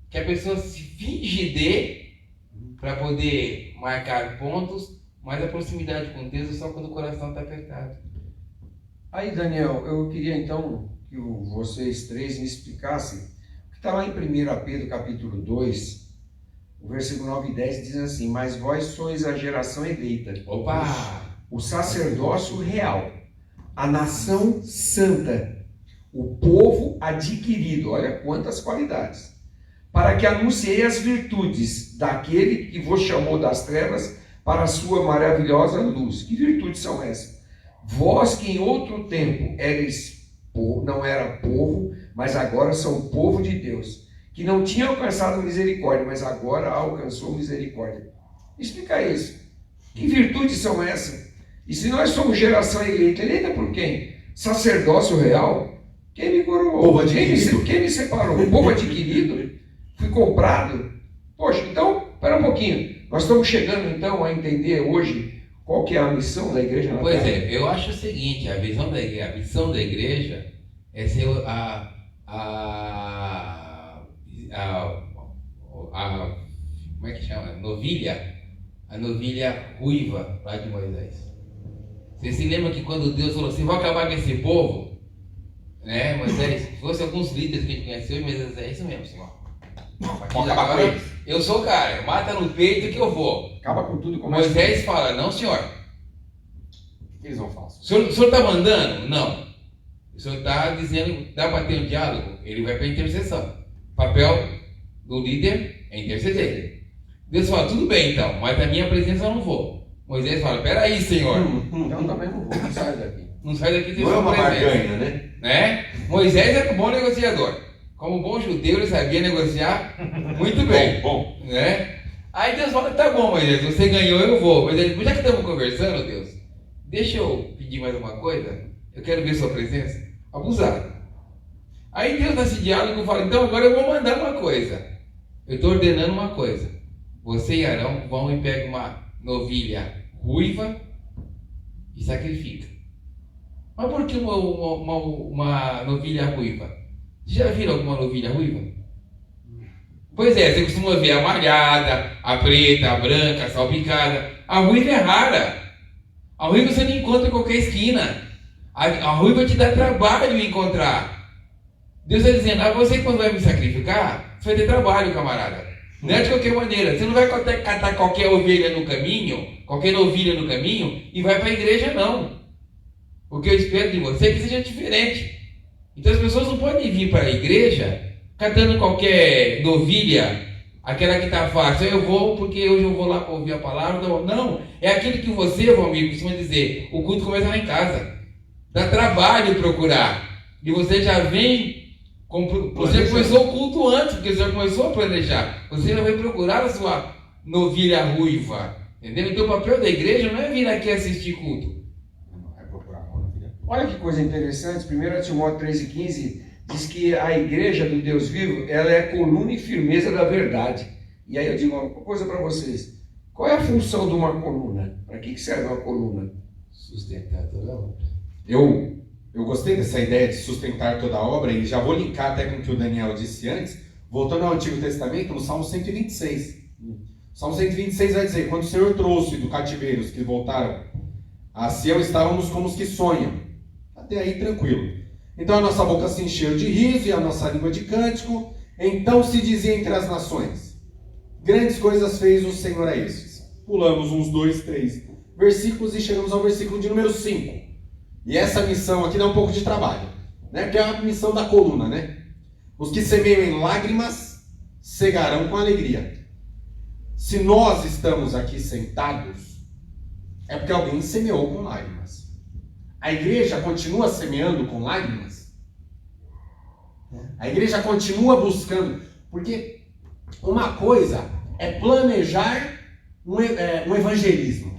que a pessoa se finge de para poder marcar pontos, mas a proximidade com Deus é só quando o coração está apertado. Aí, Daniel, eu queria então que vocês três me explicassem o que está lá em 1 Pedro capítulo 2, o versículo 9 e 10 diz assim: mas vós sois a geração eleita, o sacerdócio real, a nação santa, o povo adquirido, olha quantas qualidades, para que anuncie as virtudes daquele que vos chamou das trevas para a sua maravilhosa luz. Que virtudes são essas? Vós que em outro tempo eres povo, não era povo, mas agora são povo de Deus, que não tinha alcançado misericórdia, mas agora alcançou misericórdia. Explica isso. Que virtudes são essas? E se nós somos geração eleita, eleita por quem? Sacerdócio real? Quem me coroou? Povo adquirido. Quem me separou? Povo adquirido? Fui comprado? Poxa, então, espera um pouquinho. Nós estamos chegando então a entender hoje qual que é a missão da igreja na Pois Terra? eu acho o seguinte, a missão da igreja é ser como é que chama? A novilha ruiva lá de Moisés. Você se lembra que quando Deus falou assim, vou acabar com esse povo, né, Moisés, se fosse alguns líderes que a gente conheceu, Moisés, é isso mesmo, senhor. Agora, eu sou o cara, mata no peito que eu vou. Acaba com tudo. Moisés fala, não senhor. O que eles vão falar? O senhor está mandando? Não. O senhor está dizendo, dá para ter um diálogo? Ele vai para a intercessão. O papel do líder é interceder. Deus fala, tudo bem então, mas da minha presença eu não vou. Moisés fala, peraí senhor. Então também não vou, não sai daqui. Não sai daqui sem Não é sua uma presença. barganha, Né? Moisés era um bom negociador. Como bom judeu, ele sabia negociar muito bem. Bom. Né? Aí Deus fala, tá bom, Moisés, você ganhou, eu vou. Mas já que estamos conversando, Deus, deixa eu pedir mais uma coisa. Eu quero ver sua presença. Abusado. Aí Deus, nesse diálogo, fala, então agora eu vou mandar uma coisa. Eu estou ordenando uma coisa. Você e Arão vão e pegam uma novilha ruiva e sacrifica. Mas por que uma novilha ruiva? Já viram alguma novilha ruiva? Pois é, você costuma ver a malhada, a preta, a branca, a salpicada. A ruiva é rara. A ruiva você não encontra em qualquer esquina. A ruiva te dá trabalho em encontrar. Deus está dizendo, você quando vai me sacrificar, você vai ter trabalho, camarada. Não é de qualquer maneira. Você não vai catar qualquer ovelha no caminho, qualquer novilha no caminho e vai para a igreja, não. O que eu espero de você é que seja diferente. Então as pessoas não podem vir para a igreja catando qualquer novilha Aquela que está fácil, eu vou porque hoje eu vou lá para ouvir a palavra. Não, é aquele que você, Valmir, costuma dizer, o culto começa lá em casa. Dá trabalho procurar. E você já vem, você começou o culto antes, porque você já começou a planejar. Você já vem procurar a sua novilha ruiva. Entendeu? Então o papel da igreja não é vir aqui assistir culto. É procurar uma novilha. Olha que coisa interessante, 1 Timóteo 3,15 diz que a igreja do Deus vivo, ela é a coluna e firmeza da verdade. E aí eu digo uma coisa para vocês, qual é a função de uma coluna? Para que serve uma coluna? Sustentar toda a obra. Eu gostei dessa ideia de sustentar toda a obra e já vou linkar até com o que o Daniel disse antes, voltando ao Antigo Testamento, no Salmo 126. O Salmo 126 vai dizer, quando o Senhor trouxe do cativeiro os que voltaram a Sião, estávamos como os que sonham. Até aí tranquilo. Então a nossa boca se encheu de riso e a nossa língua de cântico. Então se dizia entre as nações, grandes coisas fez o Senhor a estes. Pulamos uns 2, 3 versículos e chegamos ao versículo de número 5. E essa missão aqui dá um pouco de trabalho, né? Que é a missão da coluna, né? Os que semeiam em lágrimas cegarão com alegria. Se nós estamos aqui sentados, é porque alguém semeou com lágrimas. A igreja continua semeando com lágrimas? A igreja continua buscando, porque uma coisa é planejar um evangelismo.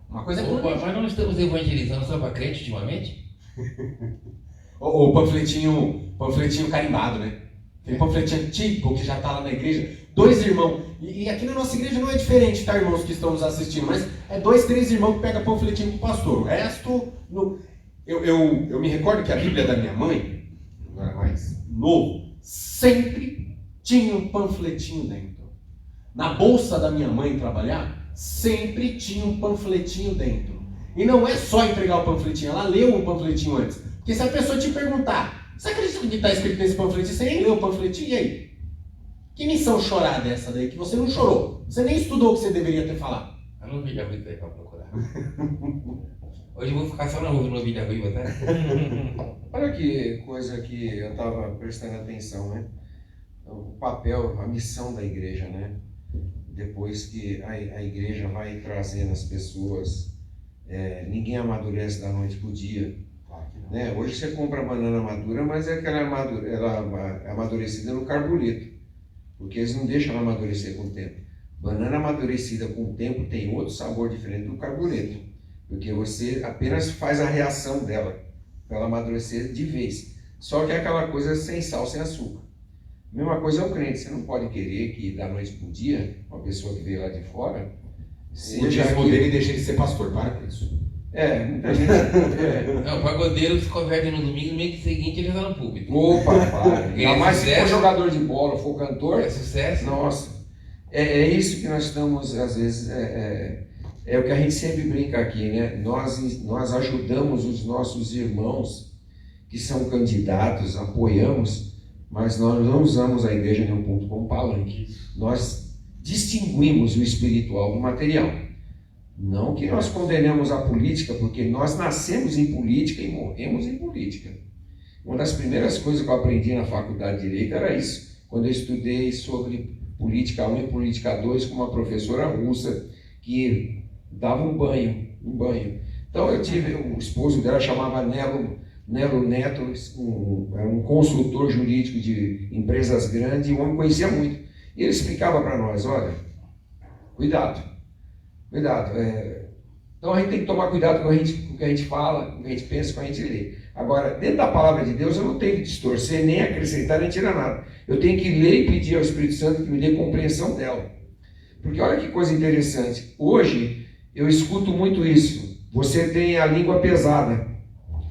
Uma coisa é planejar. Mas não estamos evangelizando só para crente ultimamente? O panfletinho carimbado, né? Aquele panfletinho antigo que já está lá na igreja. 2 irmãos. E aqui na nossa igreja não é diferente, tá, irmãos que estão nos assistindo? Mas é 2, 3 irmãos que pegam panfletinho com o pastor. O resto... Eu me recordo que a Bíblia da minha mãe, não era mais novo, sempre tinha um panfletinho dentro. Na bolsa da minha mãe trabalhar, sempre tinha um panfletinho dentro. E não é só entregar o panfletinho, ela leu o panfletinho antes. Porque se a pessoa te perguntar, você acredita que está escrito nesse panfletinho? Você nem leu o panfletinho, e aí? Que missão chorada é essa daí? Que você não chorou. Você nem estudou o que você deveria ter falado. A novilha ruiva aí para procurar. Hoje eu vou ficar só na novilha ruiva, tá? Olha que coisa que eu estava prestando atenção, né? O papel, a missão da igreja, né? Depois que a igreja vai trazendo as pessoas, ninguém amadurece da noite para o dia. Né? Hoje você compra banana madura, mas é aquela ela é amadurecida no carbureto, porque eles não deixam ela amadurecer com o tempo. Banana amadurecida com o tempo tem outro sabor diferente do carbureto, porque você apenas faz a reação dela, para ela amadurecer de vez. Só que é aquela coisa sem sal, sem açúcar. Mesma coisa é o crente, você não pode querer que da noite para o dia, uma pessoa que veio lá de fora, O dízimo dele deixa ele ser pastor, para com isso. Muita gente. Não, o pagodeiro se converte no domingo, no mês seguinte ele já está no público. Opa, para. Ainda mais se for sucesso. jogador de bola, for cantor. É sucesso. Nossa. É isso que nós estamos, às vezes, é o que a gente sempre brinca aqui, né? Nós ajudamos os nossos irmãos que são candidatos, apoiamos, mas nós não usamos a igreja nenhum ponto como palanque. Nós distinguimos o espiritual do material. Não que nós condenemos a política, porque nós nascemos em política e morremos em política. Uma das primeiras coisas que eu aprendi na faculdade de Direito era isso, quando eu estudei sobre política 1 e política 2 com uma professora russa que dava um banho. Então eu tive, o esposo dela chamava Nelo Neto, era um consultor jurídico de empresas grandes, e o homem conhecia muito. E ele explicava para nós, olha, cuidado. Então a gente tem que tomar cuidado com o que a gente fala, com o que a gente pensa, com o que a gente lê. Agora, dentro da palavra de Deus, eu não tenho que distorcer, nem acrescentar, nem tirar nada. Eu tenho que ler e pedir ao Espírito Santo que me dê compreensão dela. Porque olha que coisa interessante. Hoje, eu escuto muito isso. Você tem a língua pesada.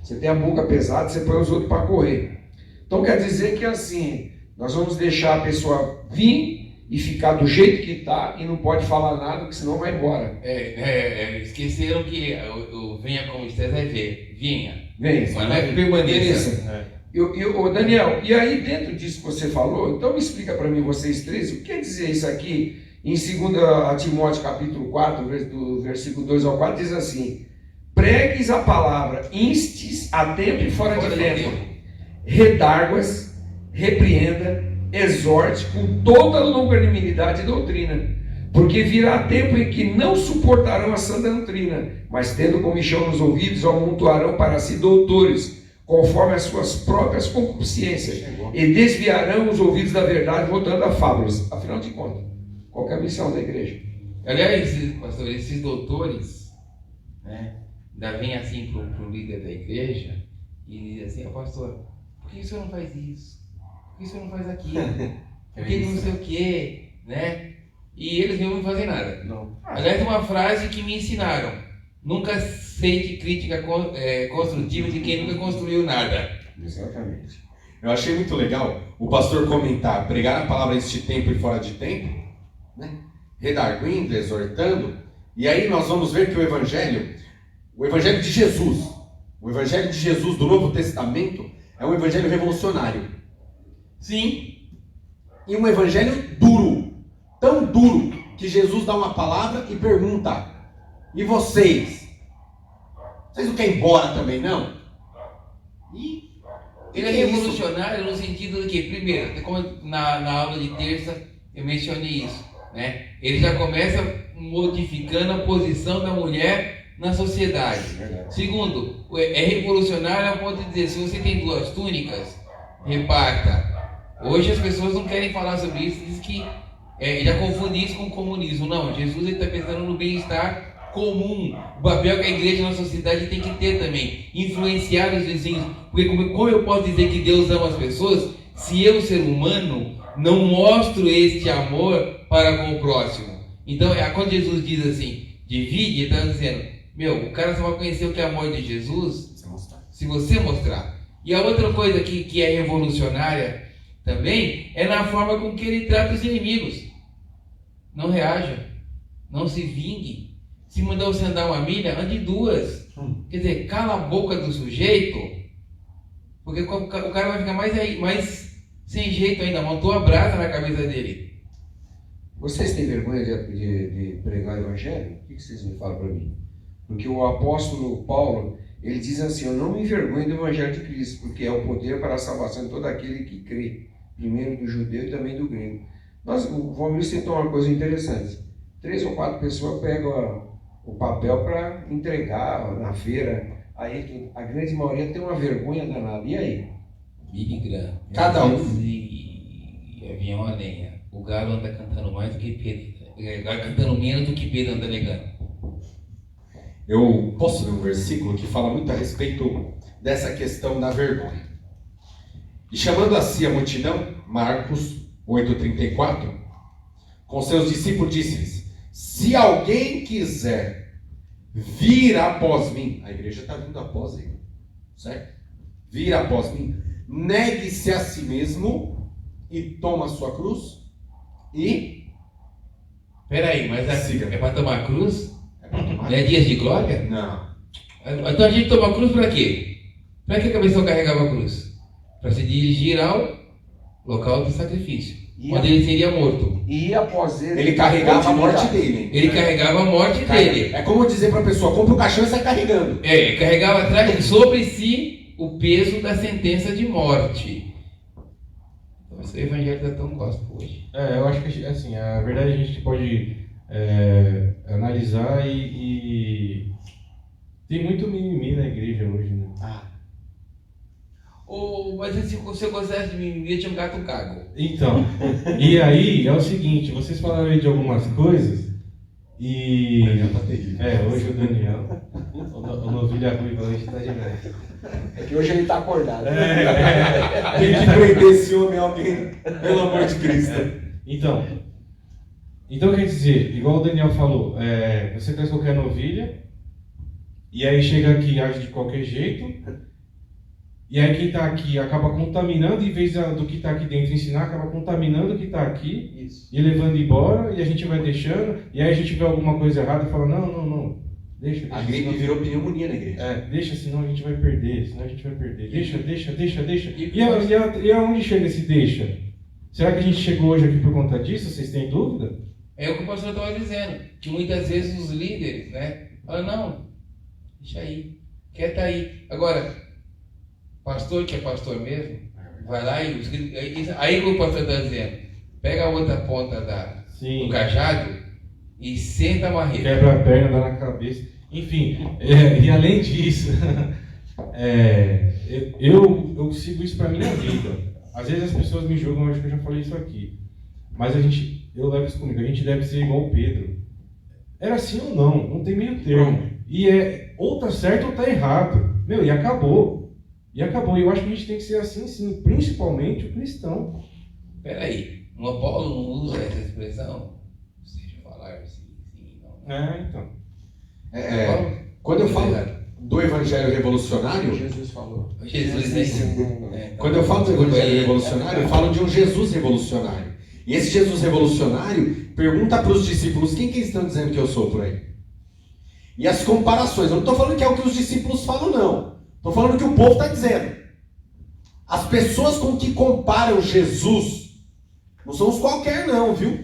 Você tem a boca pesada, você põe os outros para correr. Então quer dizer que assim, nós vamos deixar a pessoa vir e ficar do jeito que está e não pode falar nada, porque senão vai embora. Esqueceram que o venha como esteja é ver. Vinha. Vem, Mas não é permaneça. Daniel, e aí dentro disso que você falou, então me explica para mim, vocês três, o que quer dizer isso aqui? Em 2 Timóteo capítulo 4, do versículo 2 ao 4, diz assim: pregues a palavra, instes a tempo e fora de tempo, redarguas, repreenda, exorte com toda longanimidade e doutrina, porque virá tempo em que não suportarão a sã doutrina, mas tendo comichão nos ouvidos, amontoarão para si doutores, conforme as suas próprias concupiscências, e desviarão os ouvidos da verdade, voltando a fábulas. Afinal de contas, qual que é a missão da igreja? Aliás, pastor, esses doutores, né, ainda vem assim pro líder da igreja e diz assim: pastor, por que o senhor não faz isso? Por que o senhor não faz aquilo? Por que não sei o quê, né? E eles não fazem nada. Não. Aliás, uma frase que me ensinaram: nunca aceite crítica construtiva de quem nunca construiu nada. Exatamente. Eu achei muito legal o pastor comentar, pregar a palavra neste tempo e fora de tempo, né? Redarguindo, exortando, e aí nós vamos ver que o Evangelho de Jesus, o Evangelho de Jesus do Novo Testamento é um Evangelho revolucionário. Sim. E um Evangelho duro, tão duro, que Jesus dá uma palavra e pergunta: e vocês? Vocês não querem ir embora também, não? Ele é revolucionário no sentido de que, primeiro, como na aula de terça eu mencionei isso, né? Ele já começa modificando a posição da mulher na sociedade. Segundo, é revolucionário ao ponto de dizer: se você tem 2 túnicas, reparta. Hoje as pessoas não querem falar sobre isso, diz que já confunde isso com o comunismo. Não, Jesus está pensando no bem-estar comum, o papel que a igreja na sociedade tem que ter também, influenciar os vizinhos, porque como eu posso dizer que Deus ama as pessoas, se eu, ser humano, não mostro este amor para com o próximo? Então, quando Jesus diz assim, divide, ele está dizendo: o cara só vai conhecer o que é amor de Jesus se você mostrar. E a outra coisa que é revolucionária também é na forma com que ele trata os inimigos. Não reaja, não se vingue. Se mandar você andar 1 milha, ande 2. Quer dizer, cala a boca do sujeito, porque o cara vai ficar mais sem jeito ainda, montou a brasa na cabeça dele. Vocês têm vergonha de pregar o Evangelho? O que vocês me falam para mim? Porque o apóstolo Paulo, ele diz assim: eu não me envergonho do Evangelho de Cristo, porque é o poder para a salvação de todo aquele que crê, primeiro do judeu e também do grego. O Valmir citou uma coisa interessante: 3 ou 4 pessoas pegam o papel para entregar na feira, aí a grande maioria tem uma vergonha danada. E aí? Billy Graham. Cada um. E avião a lenha. O galo anda cantando mais do que Pedro. O galo cantando menos do que Pedro anda negando. Eu posso ler um versículo que fala muito a respeito dessa questão da vergonha. E chamando a si a multidão, Marcos 8,34, com seus discípulos disse-lhes: se alguém quiser vir após mim, a igreja está vindo após ele, certo? Vir após mim, negue-se a si mesmo e toma a sua cruz e... Peraí, mas é para tomar cruz? É para tomar. Não é dias de glória? Não. Então a gente toma a cruz para quê? Para que a pessoa carregava a cruz? Para se dirigir ao local do sacrifício, onde ele seria morto. E após ele carregava a morte dele. Ele carregava a morte dele. É como dizer para a pessoa: compra o caixão e sai carregando. Carregava atrás sobre si o peso da sentença de morte. Então, esse evangelho está tão gospel hoje. Eu acho que assim, a verdade a gente pode analisar e tem muito mimimi na igreja hoje, né? Mas se você gostasse de mimimi, eu tinha um gato cago. Então, e aí é o seguinte: vocês falaram aí de algumas coisas e... Daniel tá terrível. Hoje o Daniel, o novilha ruiva hoje tá demais. É que hoje ele está acordado. Tem que prender esse homem alguém, pelo amor de Cristo. Então quer dizer, igual o Daniel falou, você traz qualquer novilha, e aí chega aqui e age de qualquer jeito, e aí quem está aqui acaba contaminando, em vez do que está aqui dentro ensinar, acaba contaminando o que está aqui. Isso. E levando embora, e a gente vai deixando, e aí a gente vê alguma coisa errada e fala: não, deixa. A gripe virou pneumonia na igreja. Deixa, senão a gente vai perder, Deixa. E aonde chega esse deixa? Será que a gente chegou hoje aqui por conta disso? Vocês têm dúvida? É o que o pastor estava dizendo, que muitas vezes os líderes, falam: não, deixa aí, quieta aí. Agora, pastor que é pastor mesmo, Vai lá e... Aí o pastor está dizendo, pega a outra ponta do cajado e senta a marreta. Quebra a perna, dá na cabeça. Enfim, e além disso, eu sigo isso para minha vida. Às vezes as pessoas me julgam, acho que eu já falei isso aqui. Mas eu levo isso comigo, a gente deve ser igual o Pedro. Era assim ou não tem meio termo. E ou tá certo ou tá errado. E acabou. E eu acho que a gente tem que ser assim sim, principalmente o cristão. Peraí, o Paulo não usa essa expressão? Seja falar sim, não. Então. Quando eu falo do evangelho revolucionário, Jesus falou. Jesus ensinou. Quando eu falo do evangelho revolucionário, eu falo de um Jesus revolucionário. E esse Jesus revolucionário pergunta para os discípulos quem que eles estão dizendo que eu sou por aí. E as comparações, eu não estou falando que é o que os discípulos falam, não. Estou falando que o povo está dizendo. As pessoas com que comparam Jesus não são os qualquer não, viu?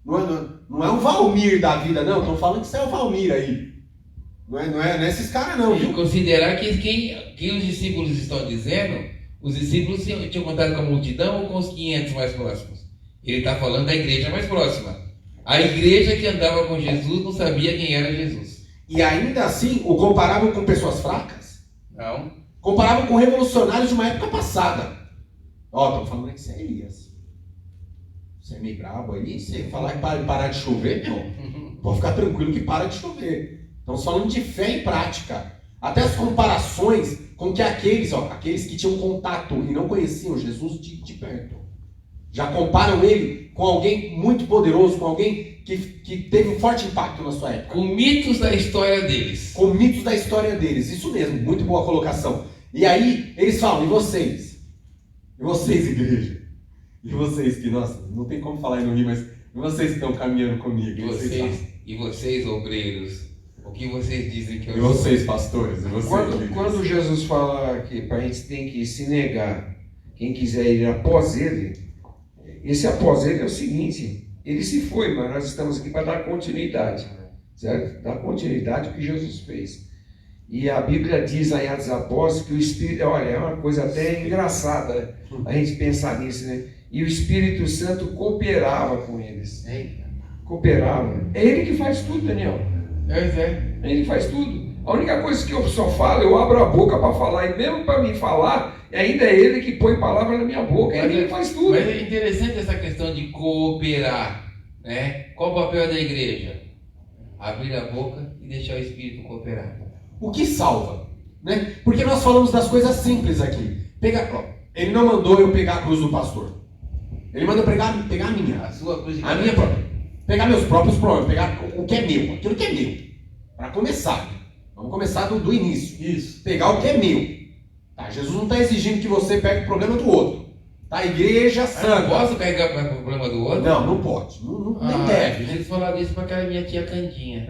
Não é um Valmir da vida, não. Estão falando que isso é o Valmir aí. Não é esses caras não, viu? E considerar que quem os discípulos estão dizendo, os discípulos tinham contado com a multidão ou com os 500 mais próximos? Ele está falando da igreja mais próxima. A igreja que andava com Jesus não sabia quem era Jesus. E ainda assim, o comparavam com pessoas fracas? Não. Comparavam com revolucionários de uma época passada. Estão falando que você é Elias. Você é meio brabo aí, você falar que parar de chover, pode ficar tranquilo que para de chover. Estamos falando de fé em prática. Até as comparações com que aqueles que tinham contato e não conheciam Jesus de perto. Já comparam ele com alguém muito poderoso, com alguém que teve um forte impacto na sua época. Com mitos da história deles. Com mitos da história deles. Isso mesmo, muito boa colocação. E aí, eles falam, e vocês? E vocês, igreja? E vocês que, nossa, não tem como falar e não rir, mas e vocês que estão caminhando comigo? E vocês, obreiros? O que vocês dizem que eu sou? E vocês, pastores? E vocês, quando Jesus fala que a gente tem que se negar, quem quiser ir após ele, esse após ele é o seguinte, ele se foi, mas nós estamos aqui para dar continuidade, certo? Dar continuidade ao que Jesus fez. E a Bíblia diz aí em Atos dos Apóstolos que o Espírito, olha, é uma coisa até engraçada a gente pensar nisso, né? E o Espírito Santo cooperava com eles. Cooperava. É ele que faz tudo, Daniel. É ele que faz tudo. A única coisa que eu só falo, eu abro a boca para falar, e mesmo para mim falar, ainda é ele que põe palavra na minha boca, é ele que faz tudo. Mas é interessante essa questão de cooperar, né? Qual o papel da igreja? Abrir a boca e deixar o Espírito cooperar. O que salva, né? Porque nós falamos das coisas simples aqui. Ele não mandou eu pegar a cruz do pastor. Ele mandou pegar a minha. A sua cruz de a minha própria. Pegar meus próprios problemas, pegar o que é meu, aquilo que é meu. Para começar. Vamos começar do início. Isso. Pegar o que é meu. Tá? Jesus não está exigindo que você pegue o problema do outro. Tá? A igreja santa. Não posso carregar o problema do outro? Não pode. Nem deve. Eles falaram isso para aquela minha tia Candinha.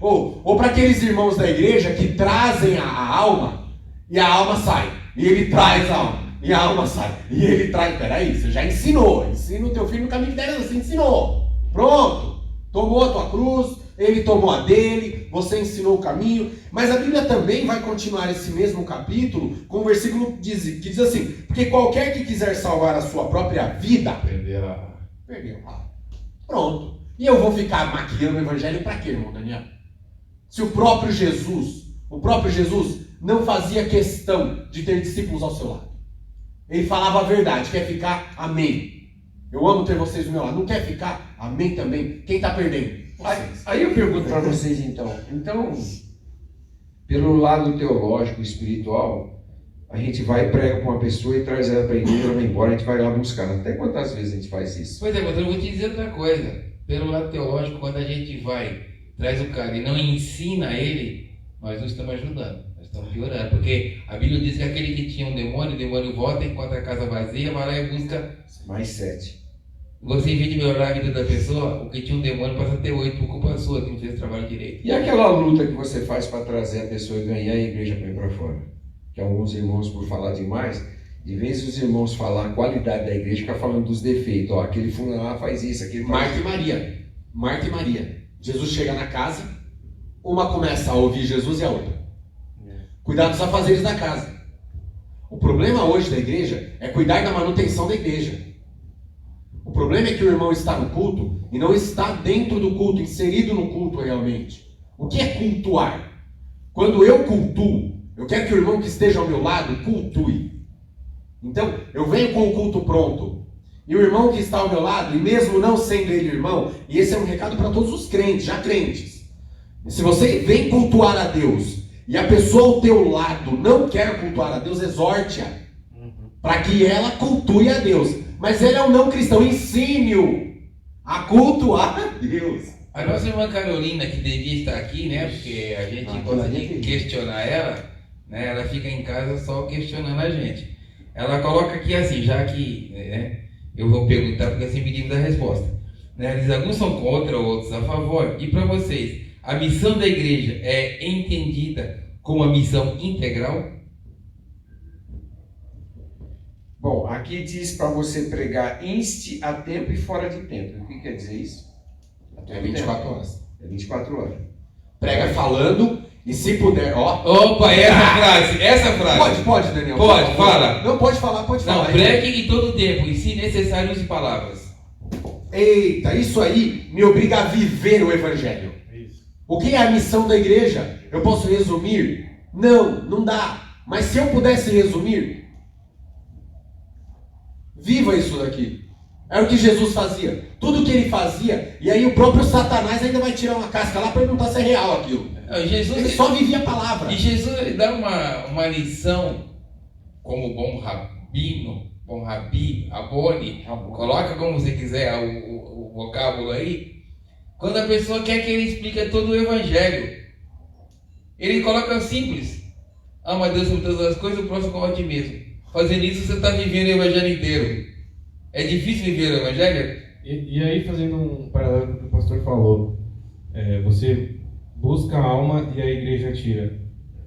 ou para aqueles irmãos da igreja que trazem a alma e a alma sai. E ele traz a alma e a alma sai. E ele traz. Peraí, você já ensinou. Ensina o teu filho no caminho que deve, você ensinou. Pronto. Tomou a tua cruz, ele tomou a dele, você ensinou o caminho. Mas a Bíblia também vai continuar esse mesmo capítulo com um versículo que diz assim: porque qualquer que quiser salvar a sua própria vida, perderá. Pronto. E eu vou ficar maquiando o evangelho para quê, irmão Daniel? Se o próprio Jesus não fazia questão de ter discípulos ao seu lado. Ele falava a verdade, quer ficar, amém. Eu amo ter vocês do meu lado. Não quer ficar, amém também. Quem está perdendo? Aí eu pergunto para vocês então, pelo lado teológico, espiritual, a gente vai e prega para uma pessoa e traz ela para a igreja, ela vai embora, a gente vai lá buscar. Até quantas vezes a gente faz isso? Pois é, mas eu vou te dizer outra coisa. Pelo lado teológico, quando a gente vai, traz o cara e não ensina ele, nós não estamos ajudando, nós estamos piorando. Porque a Bíblia diz que aquele que tinha um demônio, o demônio volta, encontra a casa vazia, vai lá e busca mais 7. Você, em vez de melhorar a vida da pessoa, o que tinha um demônio passa a ter 8 por culpa sua, que não fez o trabalho direito. E aquela luta que você faz para trazer a pessoa e ganhar a igreja para ir para fora? Que alguns irmãos, por falar demais, de vez os irmãos falar a qualidade da igreja, ficam falando dos defeitos. Ó, aquele fulano lá faz isso, aquele faz isso. Marta e Maria. Jesus chega na casa, uma começa a ouvir Jesus e a outra. Cuidar dos afazeres da casa. O problema hoje da igreja é cuidar da manutenção da igreja. O problema é que o irmão está no culto e não está dentro do culto, inserido no culto realmente. O que é cultuar? Quando eu cultuo, eu quero que o irmão que esteja ao meu lado cultue. Então, eu venho com o culto pronto. E o irmão que está ao meu lado, e mesmo não sendo ele irmão, e esse é um recado para todos os crentes, já crentes. Se você vem cultuar a Deus, e a pessoa ao teu lado não quer cultuar a Deus, exorte-a. Para que ela cultue a Deus. Mas ele é um não cristão, ensine-o a cultuar a Deus. A nossa irmã Carolina, que devia estar aqui, né? Porque a gente gosta de questionar ela, né? Ela fica em casa só questionando a gente. Ela coloca aqui assim, já que eu vou perguntar, porque assim me diz a resposta. Né? Eles alguns são contra, outros a favor. E para vocês, a missão da igreja é entendida como uma missão integral? Bom, aqui diz para você pregar a tempo e fora de tempo. O que quer dizer isso? É 24 horas. É 24 horas. Prega falando e se puder, ó. Opa, essa frase. Pode, Daniel. Pode, fala. Não, pode falar. Não, pregue em todo tempo e se necessário use palavras. Eita, isso aí me obriga a viver o evangelho. O que é a missão da igreja? Eu posso resumir? Não dá. Mas se eu pudesse resumir, viva isso daqui. Era o que Jesus fazia. Tudo que ele fazia, e aí o próprio Satanás ainda vai tirar uma casca lá para perguntar se é real aquilo. Ele só vivia a palavra. E Jesus ele dá uma lição como bom rabino, bom rabi, abone, coloca como você quiser o vocábulo aí. Quando a pessoa quer que ele explique todo o evangelho, ele coloca simples. Ama a Deus sobre todas as coisas, o próximo como a ti mesmo. Fazendo isso, você está vivendo o evangelho inteiro. É difícil viver o evangelho? E aí, fazendo um paralelo com o que o pastor falou, você busca a alma e a igreja tira.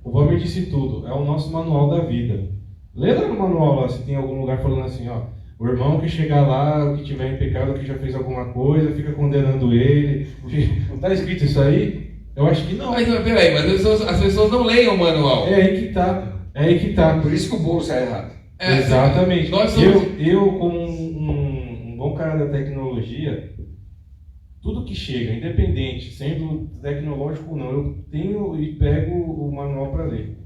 O Valmir disse tudo, é o nosso manual da vida. Lê lá no manual, lá, se tem algum lugar falando assim, ó, o irmão que chegar lá, o que tiver em pecado, que já fez alguma coisa, fica condenando ele. Não está escrito isso aí? Eu acho que não. Mas peraí, as pessoas não leem o manual. É aí que tá. Por isso que o bolo sai errado. Exatamente. Nós somos... Eu como um bom cara da tecnologia, tudo que chega, independente, sendo tecnológico ou não, eu tenho e pego o manual para ler.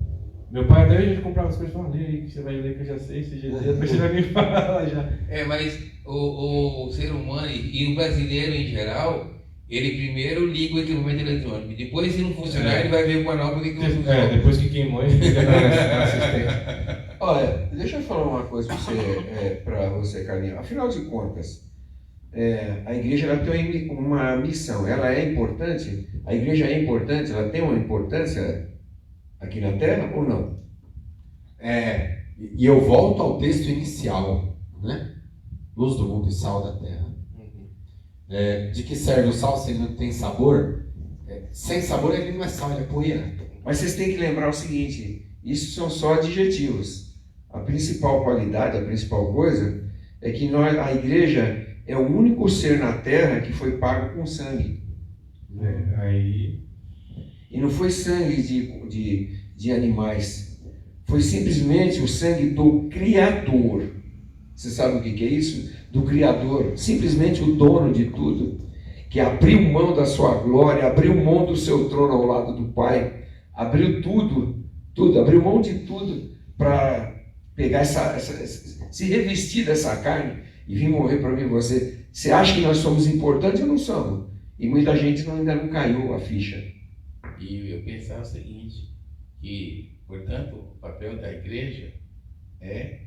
Meu pai até já comprava as coisas e falava, lê aí que você vai ler que eu já sei, depois você vai me falar já. Mas o ser humano e o brasileiro em geral, ele primeiro liga o equipamento eletrônico, depois se não funcionar ele vai ver o manual porque não funciona. Depois que queimou ele fica na assistência. Olha, deixa eu falar uma coisa para você, Carlinhos. Afinal de contas, a igreja ela tem uma missão. Ela é importante? A igreja é importante? Ela tem uma importância aqui na Terra ou não? E eu volto ao texto inicial, né? Luz do mundo e sal da terra. De que serve o sal se ele não tem sabor? Sem sabor ele não é sal, ele é poeira. Mas vocês têm que lembrar o seguinte, isso são só adjetivos. A principal qualidade, a principal coisa, é que a igreja é o único ser na terra que foi pago com sangue. E não foi sangue de animais. Foi simplesmente o sangue do Criador. Você sabe o que é isso? Do Criador. Simplesmente o dono de tudo. Que abriu mão da sua glória, abriu mão do seu trono ao lado do Pai. Abriu tudo. Abriu mão de tudo para pegar se revestir dessa carne e vir morrer para mim e você. Você acha que nós somos importantes ou não somos? E muita gente ainda não caiu a ficha. E eu pensava o seguinte, que, portanto, o papel da igreja é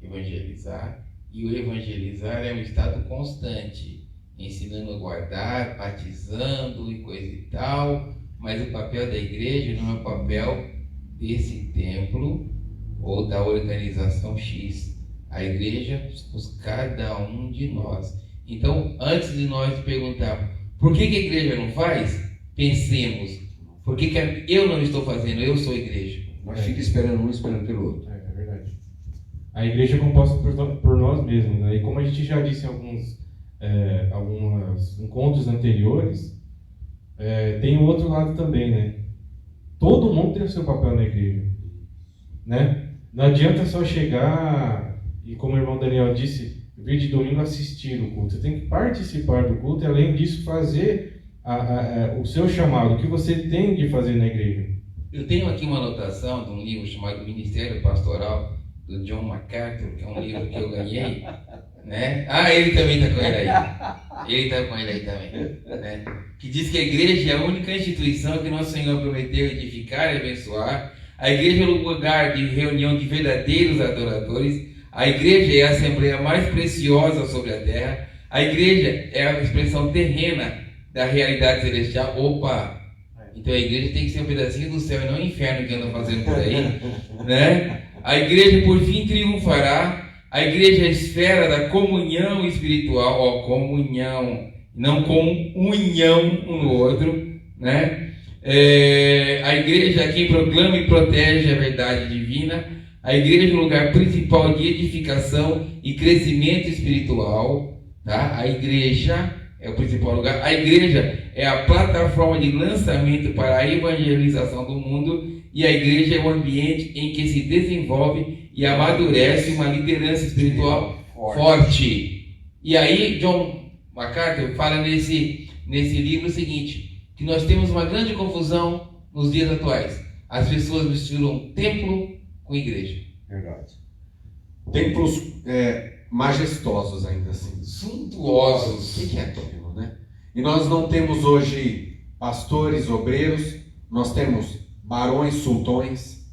evangelizar, e o evangelizar é um estado constante, ensinando a guardar, batizando e coisa e tal, mas o papel da igreja não é o papel desse templo ou da organização X. A igreja somos cada um de nós. Então, antes de nós perguntarmos por que a igreja não faz, pensemos, por que eu não estou fazendo? Eu sou a igreja. Mas fica esperando um, esperando pelo outro. É verdade. A igreja é composta por nós mesmos, né? E como a gente já disse em alguns encontros anteriores, tem o outro lado também, né? Todo mundo tem o seu papel na igreja, né? Não adianta só chegar e, como o irmão Daniel disse, vir de domingo assistir o culto. Você tem que participar do culto e, além disso, fazer o seu chamado, o que você tem de fazer na igreja. Eu tenho aqui uma anotação de um livro chamado Ministério Pastoral, do John MacArthur, que é um livro que eu ganhei, né? Ah, ele também está com ele aí. Ele está com ele aí também, né? Que diz que a igreja é a única instituição que nosso Senhor prometeu edificar e abençoar. A igreja é o lugar de reunião de verdadeiros adoradores. A igreja é a assembleia mais preciosa sobre a terra. A igreja é a expressão terrena da realidade celestial. Opa! Então a igreja tem que ser um pedacinho do céu e não o inferno que anda fazendo por aí, né? A igreja por fim triunfará. A igreja é a esfera da comunhão espiritual, ó, comunhão, não comunhão um no outro, né? A igreja é quem proclama e protege a verdade divina. A igreja é o lugar principal de edificação e crescimento espiritual, tá? A igreja é o principal lugar. A igreja é a plataforma de lançamento para a evangelização do mundo, e a igreja é o ambiente em que se desenvolve e amadurece uma liderança espiritual forte. E aí John MacArthur fala nesse livro o seguinte, que nós temos uma grande confusão nos dias atuais. As pessoas misturam templo com igreja. Verdade. Templos majestosos ainda assim. Suntuosos. O que é templo, né? E nós não temos hoje pastores, obreiros, nós temos barões, sultões.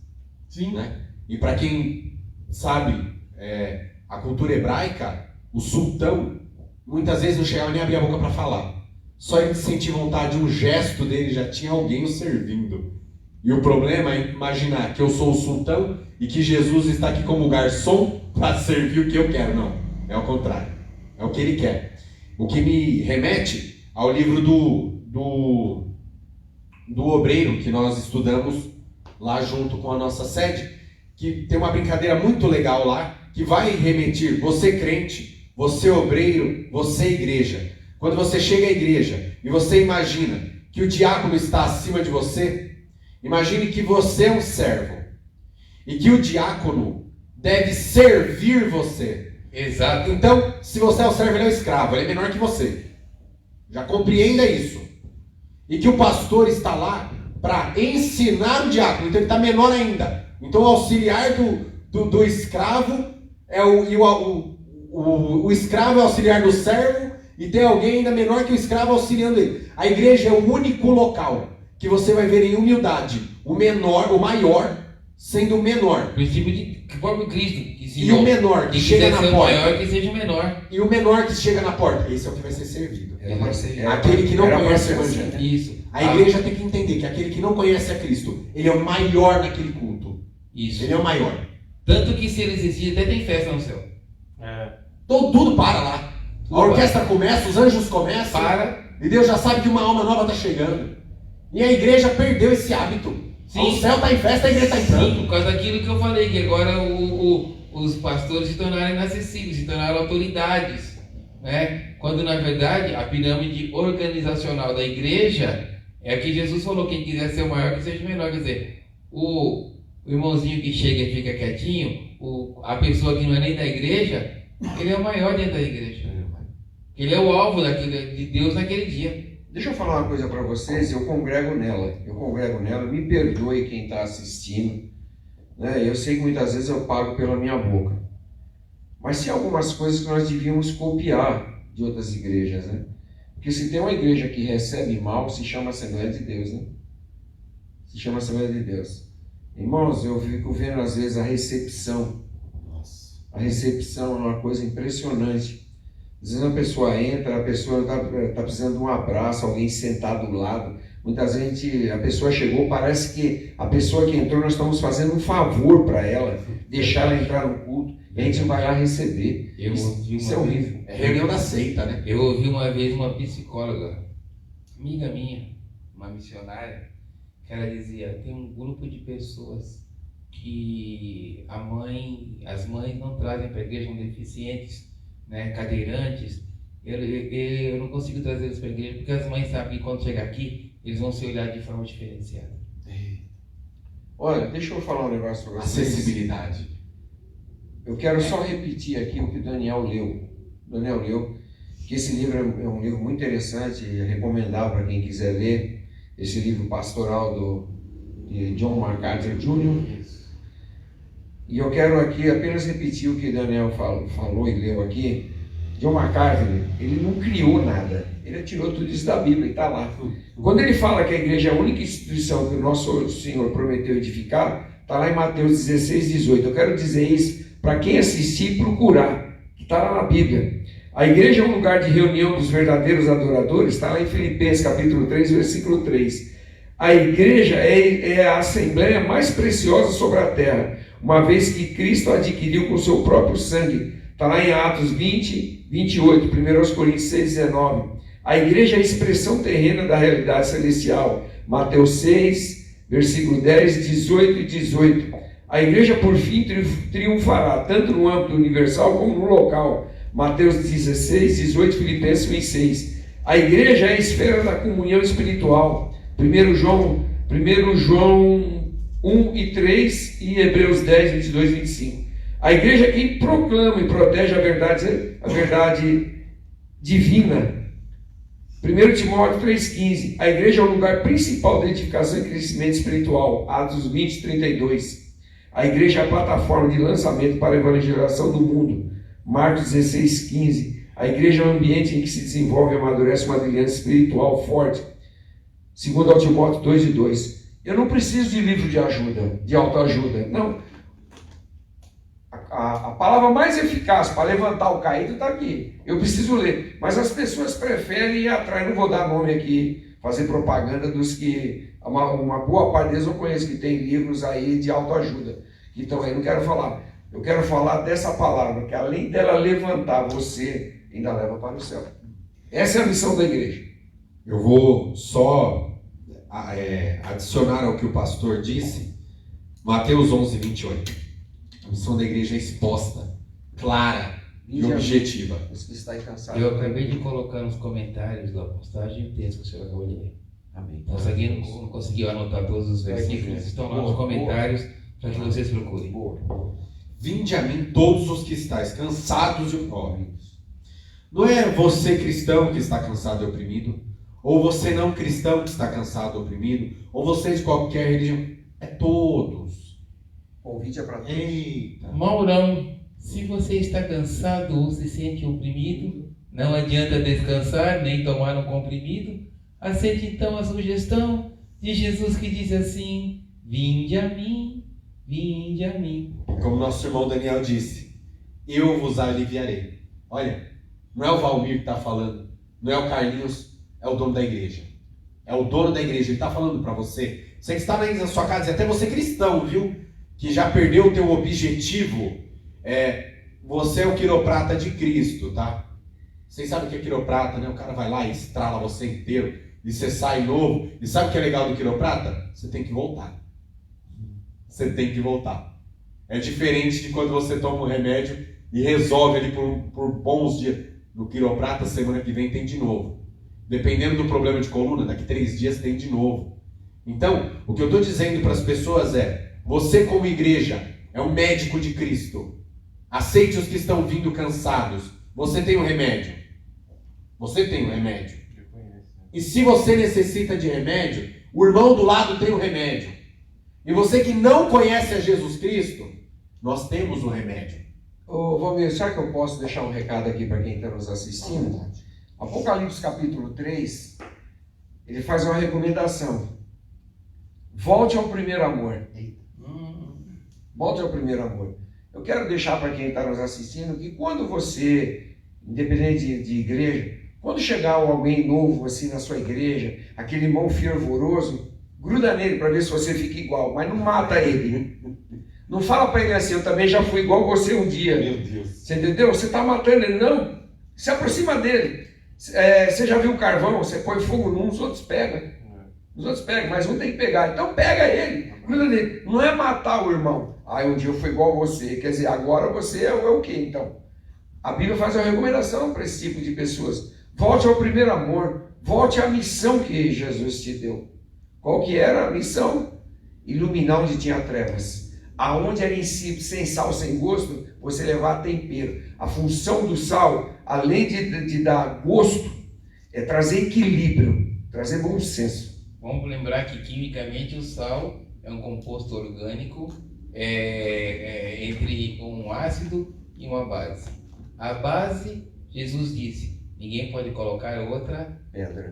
Sim. Né? E para quem sabe a cultura hebraica, o sultão muitas vezes não chegava nem a abrir a boca para falar. Só ele sentir vontade, um gesto dele já tinha alguém o servindo. E o problema é imaginar que eu sou o sultão e que Jesus está aqui como garçom para servir o que eu quero. Não, é o contrário. É o que ele quer. O que me remete ao livro do obreiro que nós estudamos lá junto com a nossa sede, que tem uma brincadeira muito legal lá, que vai remeter você crente, você obreiro, você igreja. Quando você chega à igreja e você imagina que o diácono está acima de você, imagine que você é um servo e que o diácono deve servir você. Exato. Então, se você é o servo, ele é o escravo, ele é menor que você. Já compreenda isso. E que o pastor está lá para ensinar o diácono, então ele está menor ainda. Então o auxiliar do escravo é o escravo é auxiliar do servo, e tem alguém ainda menor que o escravo auxiliando ele. A igreja é o único local que você vai ver em humildade o maior sendo o menor. O princípio de próprio Cristo. E o menor que chega na porta. Maior que seja o menor. E o menor que chega na porta. Esse é o que vai ser servido. Era Aquele que não conhece o assim, evangelho. Isso. A igreja tem que entender que aquele que não conhece a Cristo, ele é o maior naquele culto. Isso. Ele é o maior. Tanto que se ele existir, até tem festa no céu. Tudo para lá. A orquestra começa, os anjos começam. E Deus já sabe que uma alma nova está chegando. E a igreja perdeu esse hábito. Sim. O céu está em festa, a igreja está entrando. Sim, por causa daquilo que eu falei, que agora os pastores se tornaram inacessíveis, se tornaram autoridades, né? Quando na verdade a pirâmide organizacional da igreja é a que Jesus falou, quem quiser ser o maior que seja o menor. Quer dizer, o irmãozinho que chega e fica quietinho, a pessoa que não é nem da igreja, ele é o maior dentro da igreja. Ele é o alvo de Deus naquele dia. Deixa eu falar uma coisa para vocês, eu congrego nela, me perdoe quem está assistindo, né? Eu sei que muitas vezes eu pago pela minha boca, mas tem algumas coisas que nós devíamos copiar de outras igrejas, né? Porque se tem uma igreja que recebe mal, se chama Assembleia de Deus, né? Se chama Assembleia de Deus. Irmãos, eu fico vendo às vezes a recepção. A recepção é uma coisa impressionante. Às vezes a pessoa entra, a pessoa está precisando de um abraço, alguém sentar do lado. Muitas vezes a pessoa chegou, parece que a pessoa que entrou, nós estamos fazendo um favor para ela, deixar ela entrar no culto, e a gente vai lá receber. Isso é horrível. É reunião da seita, né? Eu ouvi uma vez uma psicóloga, amiga minha, uma missionária, que ela dizia, tem um grupo de pessoas que as mães não trazem para a igreja, deficientes, né, cadeirantes. Eu não consigo trazer eles para a igreja porque as mães sabem que quando chegar aqui eles vão ser olhados de forma diferenciada. Olha, deixa eu falar um negócio para vocês. Acessibilidade. Eu quero só repetir aqui o que o Daniel leu. Que esse livro é um livro muito interessante e recomendável para quem quiser ler. Esse livro pastoral de John MacArthur Jr. E eu quero aqui apenas repetir o que Daniel falou e leu aqui. John MacArthur, ele não criou nada. Ele tirou tudo isso da Bíblia e está lá. Quando ele fala que a igreja é a única instituição que o nosso Senhor prometeu edificar, está lá em Mateus 16, 18. Eu quero dizer isso para quem assistir e procurar, que está lá na Bíblia. A igreja é um lugar de reunião dos verdadeiros adoradores, está lá em Filipenses capítulo 3, versículo 3. A igreja é a assembleia mais preciosa sobre a terra, uma vez que Cristo adquiriu com seu próprio sangue. Está lá em Atos 20, 28, 1 Coríntios 6, 19. A igreja é a expressão terrena da realidade celestial. Mateus 6, versículo 10, 18 e 18. A igreja, por fim, triunfará, tanto no âmbito universal como no local. Mateus 16, 18, Filipenses 1, 6. A igreja é a esfera da comunhão espiritual. 1 João 1 e 3 e Hebreus 10, 22 e 25. A igreja é quem proclama e protege a verdade divina. 1 Timóteo 3,15. A igreja é o lugar principal de edificação e crescimento espiritual. Atos 20, 32. A igreja é a plataforma de lançamento para a evangelização do mundo. Marcos 16, 15. A igreja é o ambiente em que se desenvolve e amadurece uma aliança espiritual forte. 2 Timóteo 2 e 2. Eu não preciso de livro de ajuda, de autoajuda. Não. A palavra mais eficaz para levantar o caído está aqui. Eu preciso ler. Mas as pessoas preferem ir atrás. Não vou dar nome aqui, fazer propaganda dos que... Uma boa parte deles eu conheço que tem livros aí de autoajuda. Então aí não quero falar. Eu quero falar dessa palavra, que além dela levantar você, ainda leva para o céu. Essa é a missão da igreja. Eu vou só adicionar ao que o pastor disse. Mateus 11, 28. A missão da igreja é exposta, clara e objetiva. Eu acabei de colocar nos comentários da postagem o texto que o senhor acabou de ler. Amém. Então, se alguém não conseguiu anotar todos os versículos, estão lá nos comentários para que vocês procurem. Vinde a mim todos os que estáis cansados e oprimidos. Não é você cristão que está cansado e oprimido, ou você não cristão que está cansado e oprimido, ou você de qualquer religião. É todos. O convite é para todos. Eita. Maurão, se você está cansado ou se sente oprimido, não adianta descansar nem tomar um comprimido. Aceite então a sugestão de Jesus que diz assim: vinde a mim, vinde a mim. Como nosso irmão Daniel disse, eu vos aliviarei. Olha, não é o Valmir que está falando, não é o Carlinhos, é o dono da igreja. É o dono da igreja, ele está falando para você. Você que está na sua casa, e até você cristão, viu? Que já perdeu o teu objetivo. Você é o quiroprata de Cristo, tá? Vocês sabem o que é quiroprata, né? O cara vai lá e estrala você inteiro, e você sai novo. E sabe o que é legal do quiroprata? Você tem que voltar. Você tem que voltar. É diferente de quando você toma um remédio e resolve ali por bons dias. No quiroprata, semana que vem tem de novo. Dependendo do problema de coluna, daqui 3 dias tem de novo. Então, o que eu estou dizendo para as pessoas você como igreja é um médico de Cristo. Aceite os que estão vindo cansados. Você tem um remédio. Você tem um remédio. E se você necessita de remédio, o irmão do lado tem um remédio. E você que não conhece a Jesus Cristo, nós temos um remédio. Valmir, será que eu posso deixar um recado aqui para quem está nos assistindo? Apocalipse capítulo 3, ele faz uma recomendação. Volte ao primeiro amor. Volte ao primeiro amor. Eu quero deixar para quem está nos assistindo que quando você, independente de igreja, quando chegar alguém novo assim na sua igreja, aquele irmão fervoroso, gruda nele para ver se você fica igual, mas não mata ele. Não fala para ele assim: eu também já fui igual você um dia. Meu Deus. Você entendeu? Você está matando ele. Não. Se aproxima dele. Você já viu o carvão? Você põe fogo num, os outros pegam. Os outros pegam, mas um tem que pegar. Então pega ele. Gruda nele. Não é matar o irmão. Um dia eu fui igual a você. Quer dizer, agora você é o quê então? A Bíblia faz uma recomendação para esse tipo de pessoas. Volte ao primeiro amor. Volte à missão que Jesus te deu. Qual que era a missão? iluminar onde tinha trevas. Aonde era insípido, sem sal, sem gosto, você levar tempero. A função do sal, além de dar gosto, é trazer equilíbrio, trazer bom senso. Vamos lembrar que quimicamente o sal é um composto orgânico entre um ácido e uma base. A base, Jesus disse, ninguém pode colocar outra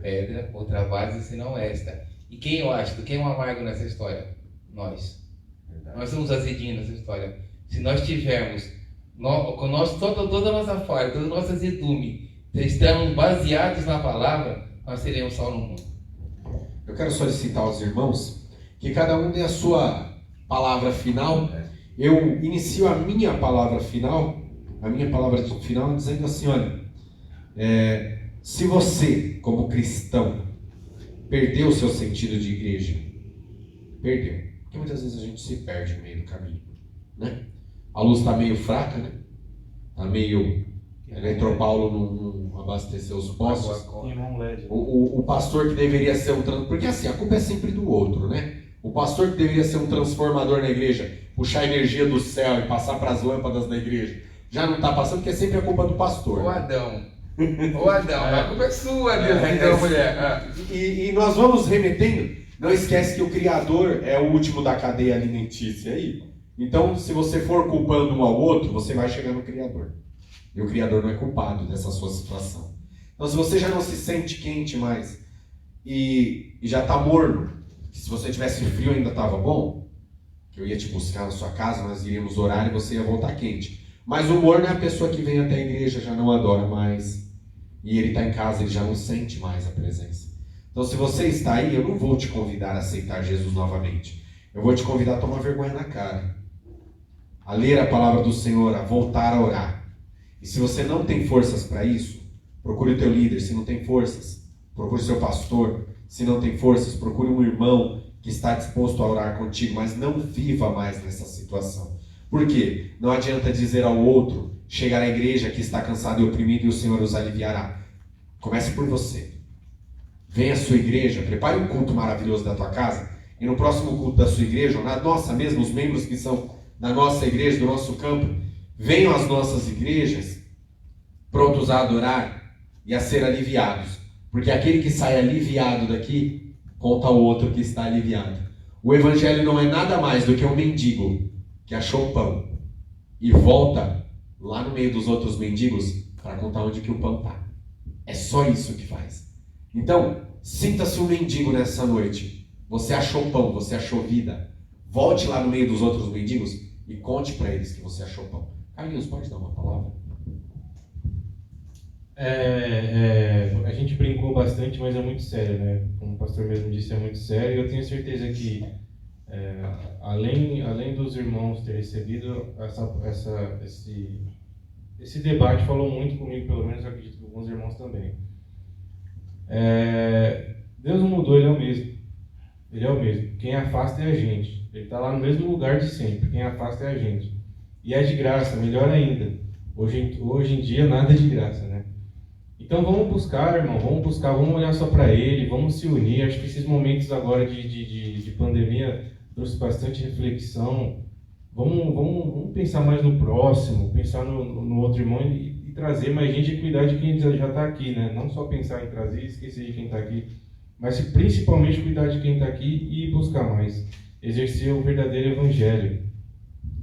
pedra, outra base senão esta. E quem é o ácido? Quem é o amargo nessa história? Nós. Verdade. Nós somos azedinhos nessa história. Se nós tivermos toda a nossa falha, todo o nosso azedume, estamos baseados na palavra, nós seremos sal no mundo. Eu quero solicitar aos irmãos que cada um dê a sua palavra final. Eu inicio a minha palavra final dizendo assim, olha, se você, como cristão, perdeu o seu sentido de igreja, perdeu. Porque muitas vezes a gente se perde no meio do caminho, né? A luz está meio fraca, né? Está meio... Eletropaulo não abasteceu os postos. O pastor que deveria ser porque assim, a culpa é sempre do outro, né? O pastor que deveria ser um transformador na igreja, puxar a energia do céu e passar para as lâmpadas da igreja, já não está passando, porque é sempre a culpa do pastor. Ô Adão, a culpa é sua, Deus, então, mulher. E nós vamos remetendo. Não esquece que o Criador é o último da cadeia alimentícia aí. Então, se você for culpando um ao outro, você vai chegar no Criador. E o Criador não é culpado dessa sua situação. Então, se você já não se sente quente mais e já está morno, que se você tivesse frio ainda estava bom, que eu ia te buscar na sua casa, nós iríamos orar e você ia voltar quente. Mas o morno é a pessoa que vem até a igreja, já não adora mais, e ele está em casa, ele já não sente mais a presença. Então, se você está aí, eu não vou te convidar a aceitar Jesus novamente. Eu vou te convidar a tomar vergonha na cara, a ler a palavra do Senhor, a voltar a orar. E se você não tem forças para isso, procure o teu líder. Se não tem forças, procure o seu pastor. Se não tem forças, procure um irmão que está disposto a orar contigo, mas não viva mais nessa situação. Por quê? Não adianta dizer ao outro, chegar à igreja que está cansado e oprimido e o Senhor os aliviará. Comece por você. Venha à sua igreja, prepare um culto maravilhoso da tua casa, e no próximo culto da sua igreja, ou na nossa mesmo, os membros que são da nossa igreja, do nosso campo, venham às nossas igrejas prontos a adorar e a ser aliviados. Porque aquele que sai aliviado daqui, conta ao outro que está aliviado. O evangelho não é nada mais do que um mendigo que achou pão e volta lá no meio dos outros mendigos para contar onde que o pão está. É só isso que faz. Então, sinta-se um mendigo nessa noite. Você achou pão, você achou vida. Volte lá no meio dos outros mendigos e conte para eles que você achou pão. Carlinhos, pode dar uma palavra? A gente brincou bastante, mas é muito sério, né? Como o pastor mesmo disse, é muito sério. Eu tenho certeza que, além dos irmãos ter recebido esse debate, falou muito comigo, pelo menos eu acredito que alguns irmãos também. Deus não mudou, Ele é o mesmo. Ele é o mesmo. Quem afasta é a gente. Ele está lá no mesmo lugar de sempre. Quem afasta é a gente. E é de graça, melhor ainda. Hoje em dia nada é de graça, né? Então vamos buscar, irmão, vamos olhar só para Ele, vamos se unir. Acho que esses momentos agora de pandemia trouxe bastante reflexão. Vamos pensar mais no próximo, pensar no outro irmão e trazer mais gente e cuidar de quem já está aqui, né? Não só pensar em trazer e esquecer de quem está aqui, mas principalmente cuidar de quem está aqui e buscar mais. Exercer o verdadeiro evangelho.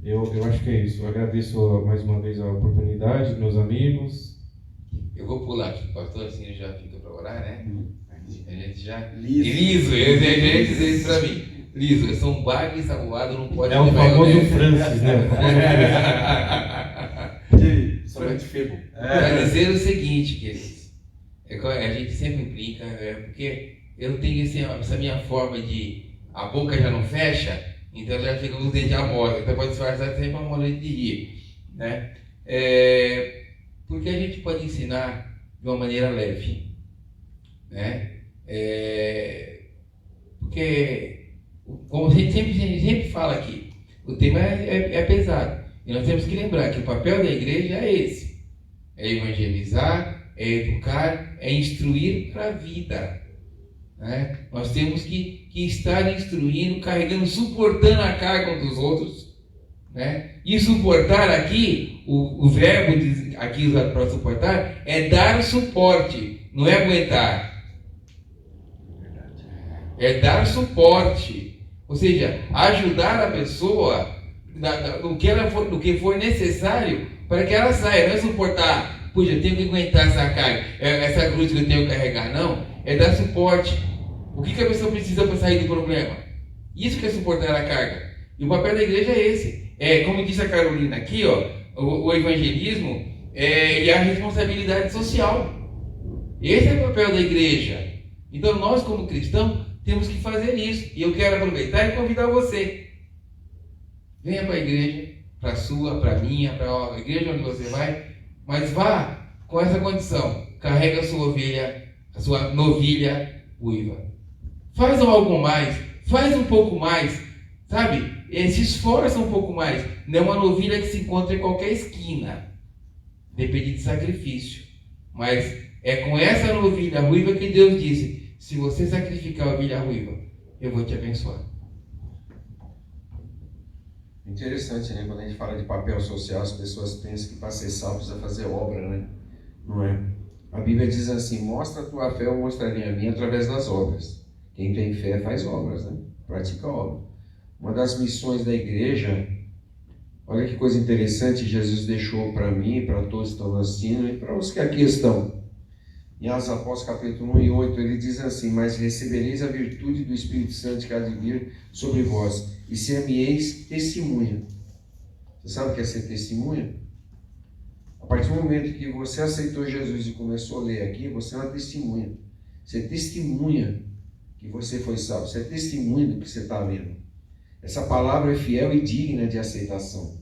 Eu acho que é isso. Eu agradeço mais uma vez a oportunidade, meus amigos. Eu vou pular aqui, pastor, assim já fica para orar, né? A gente já... Liso, eu ia dizer isso para mim. Liso, eu sou um bagre salvado, não pode... É o famoso Francis, né? Somente febo. Para dizer o seguinte, queridos, a gente sempre brinca, porque eu tenho essa minha forma de... A boca já não fecha, então ela já fica com os dentes à mostra, então pode disfarçar sempre uma moleta de rir, né? Porque a gente pode ensinar de uma maneira leve, né? Porque, como a gente sempre fala aqui, o tema é pesado. E nós temos que lembrar que o papel da igreja é esse. É evangelizar, é educar, é instruir para a vida. né? Nós temos que estar instruindo, carregando, suportando a carga uns dos outros, né? E suportar aqui, o verbo aqui usado para suportar é dar no não é aguentar. É dar suporte, ou seja, ajudar a pessoa no que for necessário para que ela saia. Não é suportar, puxa, eu tenho que aguentar essa carga, essa cruz que eu tenho que carregar, não. É dar suporte. O que a pessoa precisa para sair do problema? Isso que é suportar a carga. E o papel da igreja é esse. Como disse a Carolina aqui, ó, o evangelismo e a responsabilidade social. Esse é o papel da igreja. Então nós, como cristãos, temos que fazer isso. E eu quero aproveitar e convidar você. Venha para a igreja, para a sua, para a minha, para a igreja onde você vai, mas vá com essa condição. Carrega a sua ovelha, a sua novilha ruiva. Faz algo mais, faz um pouco mais, sabe? Se esforça um pouco mais. Não é uma novilha que se encontra em qualquer esquina. Depende de sacrifício. Mas é com essa novilha ruiva que Deus disse: se você sacrificar a ovelha ruiva, eu vou te abençoar. Interessante, né? Quando a gente fala de papel social, as pessoas pensam que para ser salvo precisa fazer obra, né? Não é? A Bíblia diz assim: mostra a tua fé, eu mostrarei a minha através das obras. Quem tem fé faz obras, né? Pratica obra. Uma das missões da igreja, olha que coisa interessante, Jesus deixou para mim, para todos que estão assistindo e para os que aqui estão. Em Atos Apóstolos capítulo 1 e 8, ele diz assim: mas recebereis a virtude do Espírito Santo que há de vir sobre vós, e ser-me-eis testemunha. Você sabe o que é ser testemunha? A partir do momento que você aceitou Jesus e começou a ler aqui, você é uma testemunha. Você é testemunha que você foi salvo. Você é testemunha do que você está lendo. Essa palavra é fiel e digna de aceitação.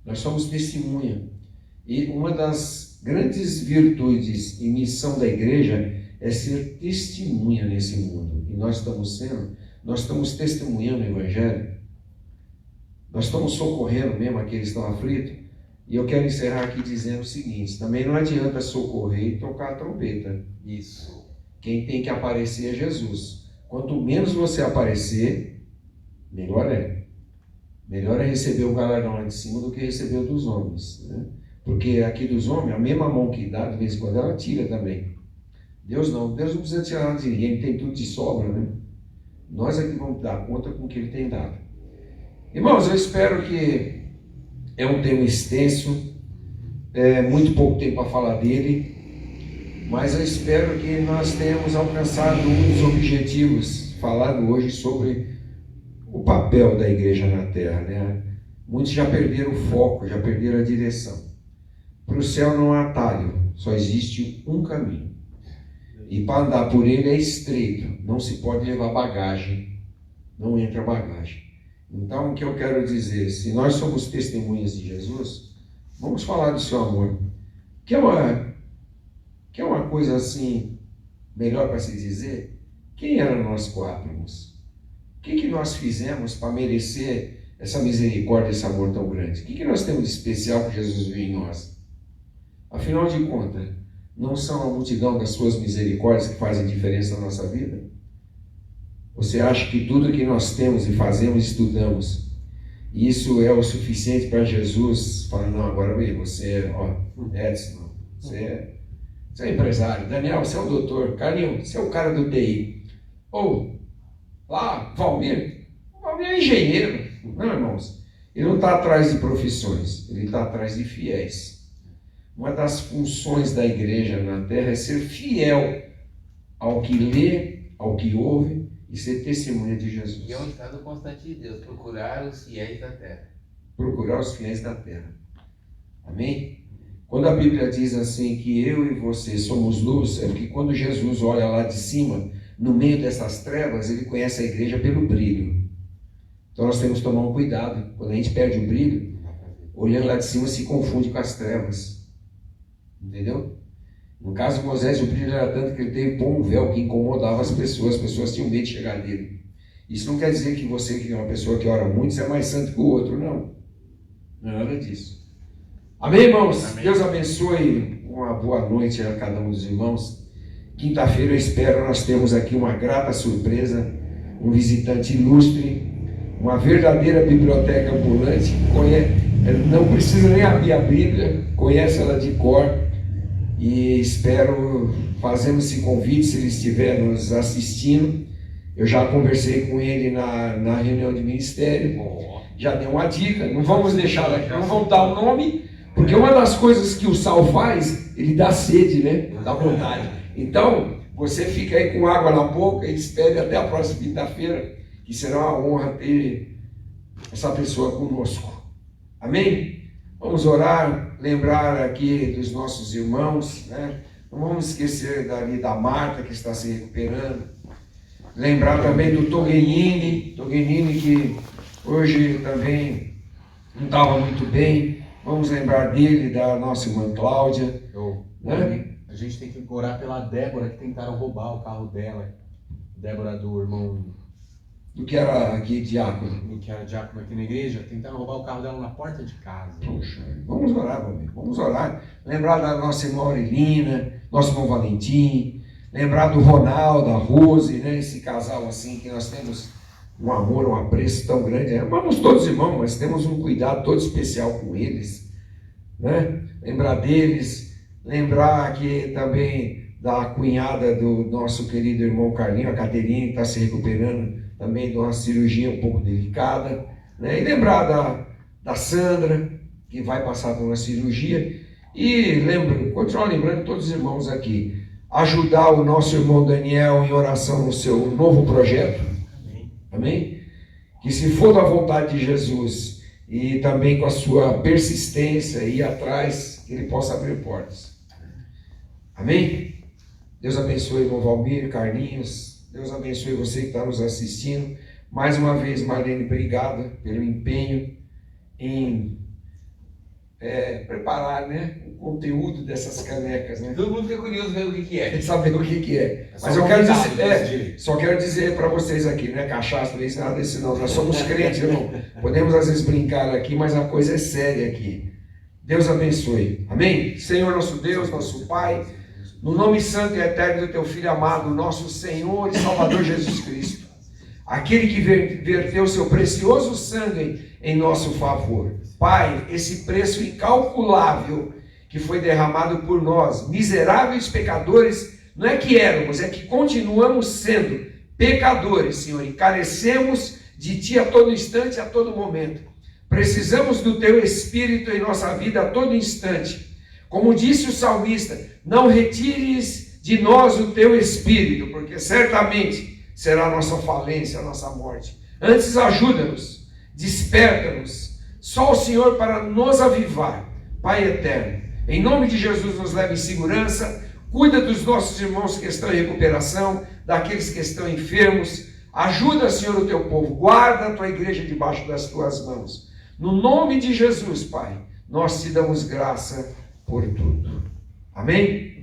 Nós somos testemunha. E uma das grandes virtudes e missão da igreja é ser testemunha nesse mundo. E nós estamos testemunhando o Evangelho. Nós estamos socorrendo mesmo aqueles que estão aflitos. E eu quero encerrar aqui dizendo o seguinte: também não adianta socorrer e tocar a trombeta. Isso. Quem tem que aparecer é Jesus. Quanto menos você aparecer, melhor é. Melhor é receber o galardão lá de cima do que receber o dos homens, né? Porque aqui dos homens, a mesma mão que dá, de vez em quando ela tira também. Deus não precisa tirar nada de ninguém, ele tem tudo de sobra, né? Nós é que vamos dar conta com o que ele tem dado. Irmãos, eu espero que é um tema extenso, muito pouco tempo para falar dele, mas eu espero que nós tenhamos alcançado um dos objetivos falado hoje sobre o papel da igreja na terra, né? Muitos já perderam o foco, já perderam a direção. Para o céu não há atalho, só existe um caminho. E para andar por ele é estreito, não se pode levar bagagem, não entra bagagem. Então, o que eu quero dizer, se nós somos testemunhas de Jesus, vamos falar do seu amor. Que é uma coisa assim, melhor para se dizer, quem eram nós quatro, irmãos? O que nós fizemos para merecer essa misericórdia, esse amor tão grande? O que nós temos de especial que Jesus viu em nós? Afinal de contas, não são a multidão das suas misericórdias que fazem diferença na nossa vida? Você acha que tudo que nós temos e fazemos, estudamos, isso é o suficiente para Jesus falar: não, agora você é Edson, você é empresário, Daniel, você é o doutor, Carlinhos, você é o cara do TI, ou lá, Valmir é engenheiro. Não, irmãos, ele não está atrás de profissões, ele está atrás de fiéis. Uma das funções da igreja na terra é ser fiel ao que lê, ao que ouve e ser testemunha de Jesus. E é um estado constante de Deus, procurar os fiéis da terra. Procurar os fiéis da terra. Amém? Quando a Bíblia diz assim que eu e você somos luz, é porque quando Jesus olha lá de cima, no meio dessas trevas, ele conhece a igreja pelo brilho. Então nós temos que tomar um cuidado. Quando a gente perde o brilho, olhando lá de cima se confunde com as trevas. Entendeu? No caso de Moisés, o brilho era tanto que ele teve que pôr um véu que incomodava as pessoas tinham medo de chegar nele. Isso não quer dizer que você, que é uma pessoa que ora muito, você é mais santo que o outro, não. Não é nada disso. Amém, irmãos? Amém. Deus abençoe, uma boa noite a cada um dos irmãos. Quinta-feira eu espero, nós temos aqui uma grata surpresa, um visitante ilustre, uma verdadeira biblioteca ambulante, não precisa nem abrir a Bíblia, conhece ela de cor, e espero, fazemos esse convite, se ele estiver nos assistindo. Eu já conversei com ele na reunião de ministério, já dei uma dica, não vamos deixar, não vamos dar o nome, porque uma das coisas que o sal faz, ele dá sede, né? Dá vontade. Então, você fica aí com água na boca e espere até a próxima quinta-feira, que será uma honra ter essa pessoa conosco. Amém? Vamos orar, lembrar aqui dos nossos irmãos, né? Não vamos esquecer dali da Marta, que está se recuperando. Lembrar também do Toguenini que hoje também não estava muito bem. Vamos lembrar dele, da nossa irmã Cláudia. Né? A gente tem que orar pela Débora, que tentaram roubar o carro dela. Débora, do irmão Do que era aqui diácono. do que era diácono aqui na igreja, tentaram roubar o carro dela na porta de casa. Poxa, vamos orar, meu amigo, vamos orar. Lembrar da nossa irmã Aurelina, nosso irmão Valentim, lembrar do Ronaldo, da Rose, né? Esse casal assim que nós temos um amor, um apreço tão grande. Amamos todos irmãos, mas temos um cuidado todo especial com eles, né? Lembrar deles, lembrar que também da cunhada do nosso querido irmão Carlinho, a Caterine, que está se recuperando também de uma cirurgia um pouco delicada, né? E lembrar da Sandra, que vai passar por uma cirurgia, e continuar lembrando todos os irmãos aqui, ajudar o nosso irmão Daniel em oração no seu novo projeto. Amém? Que se for da vontade de Jesus e também com a sua persistência ir atrás, que ele possa abrir portas. Amém? Deus abençoe o irmão Valmir, Carlinhos. Deus abençoe você que está nos assistindo. Mais uma vez, Marlene, obrigado pelo empenho em preparar, né, o conteúdo dessas canecas, né? Todo mundo fica curioso ver o que é. Quer saber o que é. Mas eu quero dizer, só quero dizer para vocês aqui, não é cachaça, não é nada desse não. Nós somos crentes, irmão. Podemos às vezes brincar aqui, mas a coisa é séria aqui. Deus abençoe. Amém? Senhor nosso Deus, nosso Pai, no nome santo e eterno do teu Filho amado, nosso Senhor e Salvador Jesus Cristo, aquele que verteu seu precioso sangue em nosso favor. Pai, esse preço incalculável que foi derramado por nós, miseráveis pecadores, não é que éramos, é que continuamos sendo pecadores, Senhor, e carecemos de Ti a todo instante, a todo momento. Precisamos do Teu Espírito em nossa vida a todo instante. Como disse o salmista, não retires de nós o Teu Espírito, porque certamente será a nossa falência, a nossa morte. Antes ajuda-nos, desperta-nos, só o Senhor para nos avivar. Pai eterno, em nome de Jesus nos leva em segurança, cuida dos nossos irmãos que estão em recuperação, daqueles que estão enfermos, ajuda, Senhor, o Teu povo, guarda a Tua igreja debaixo das Tuas mãos. No nome de Jesus, Pai, nós Te damos graça por tudo. Amém?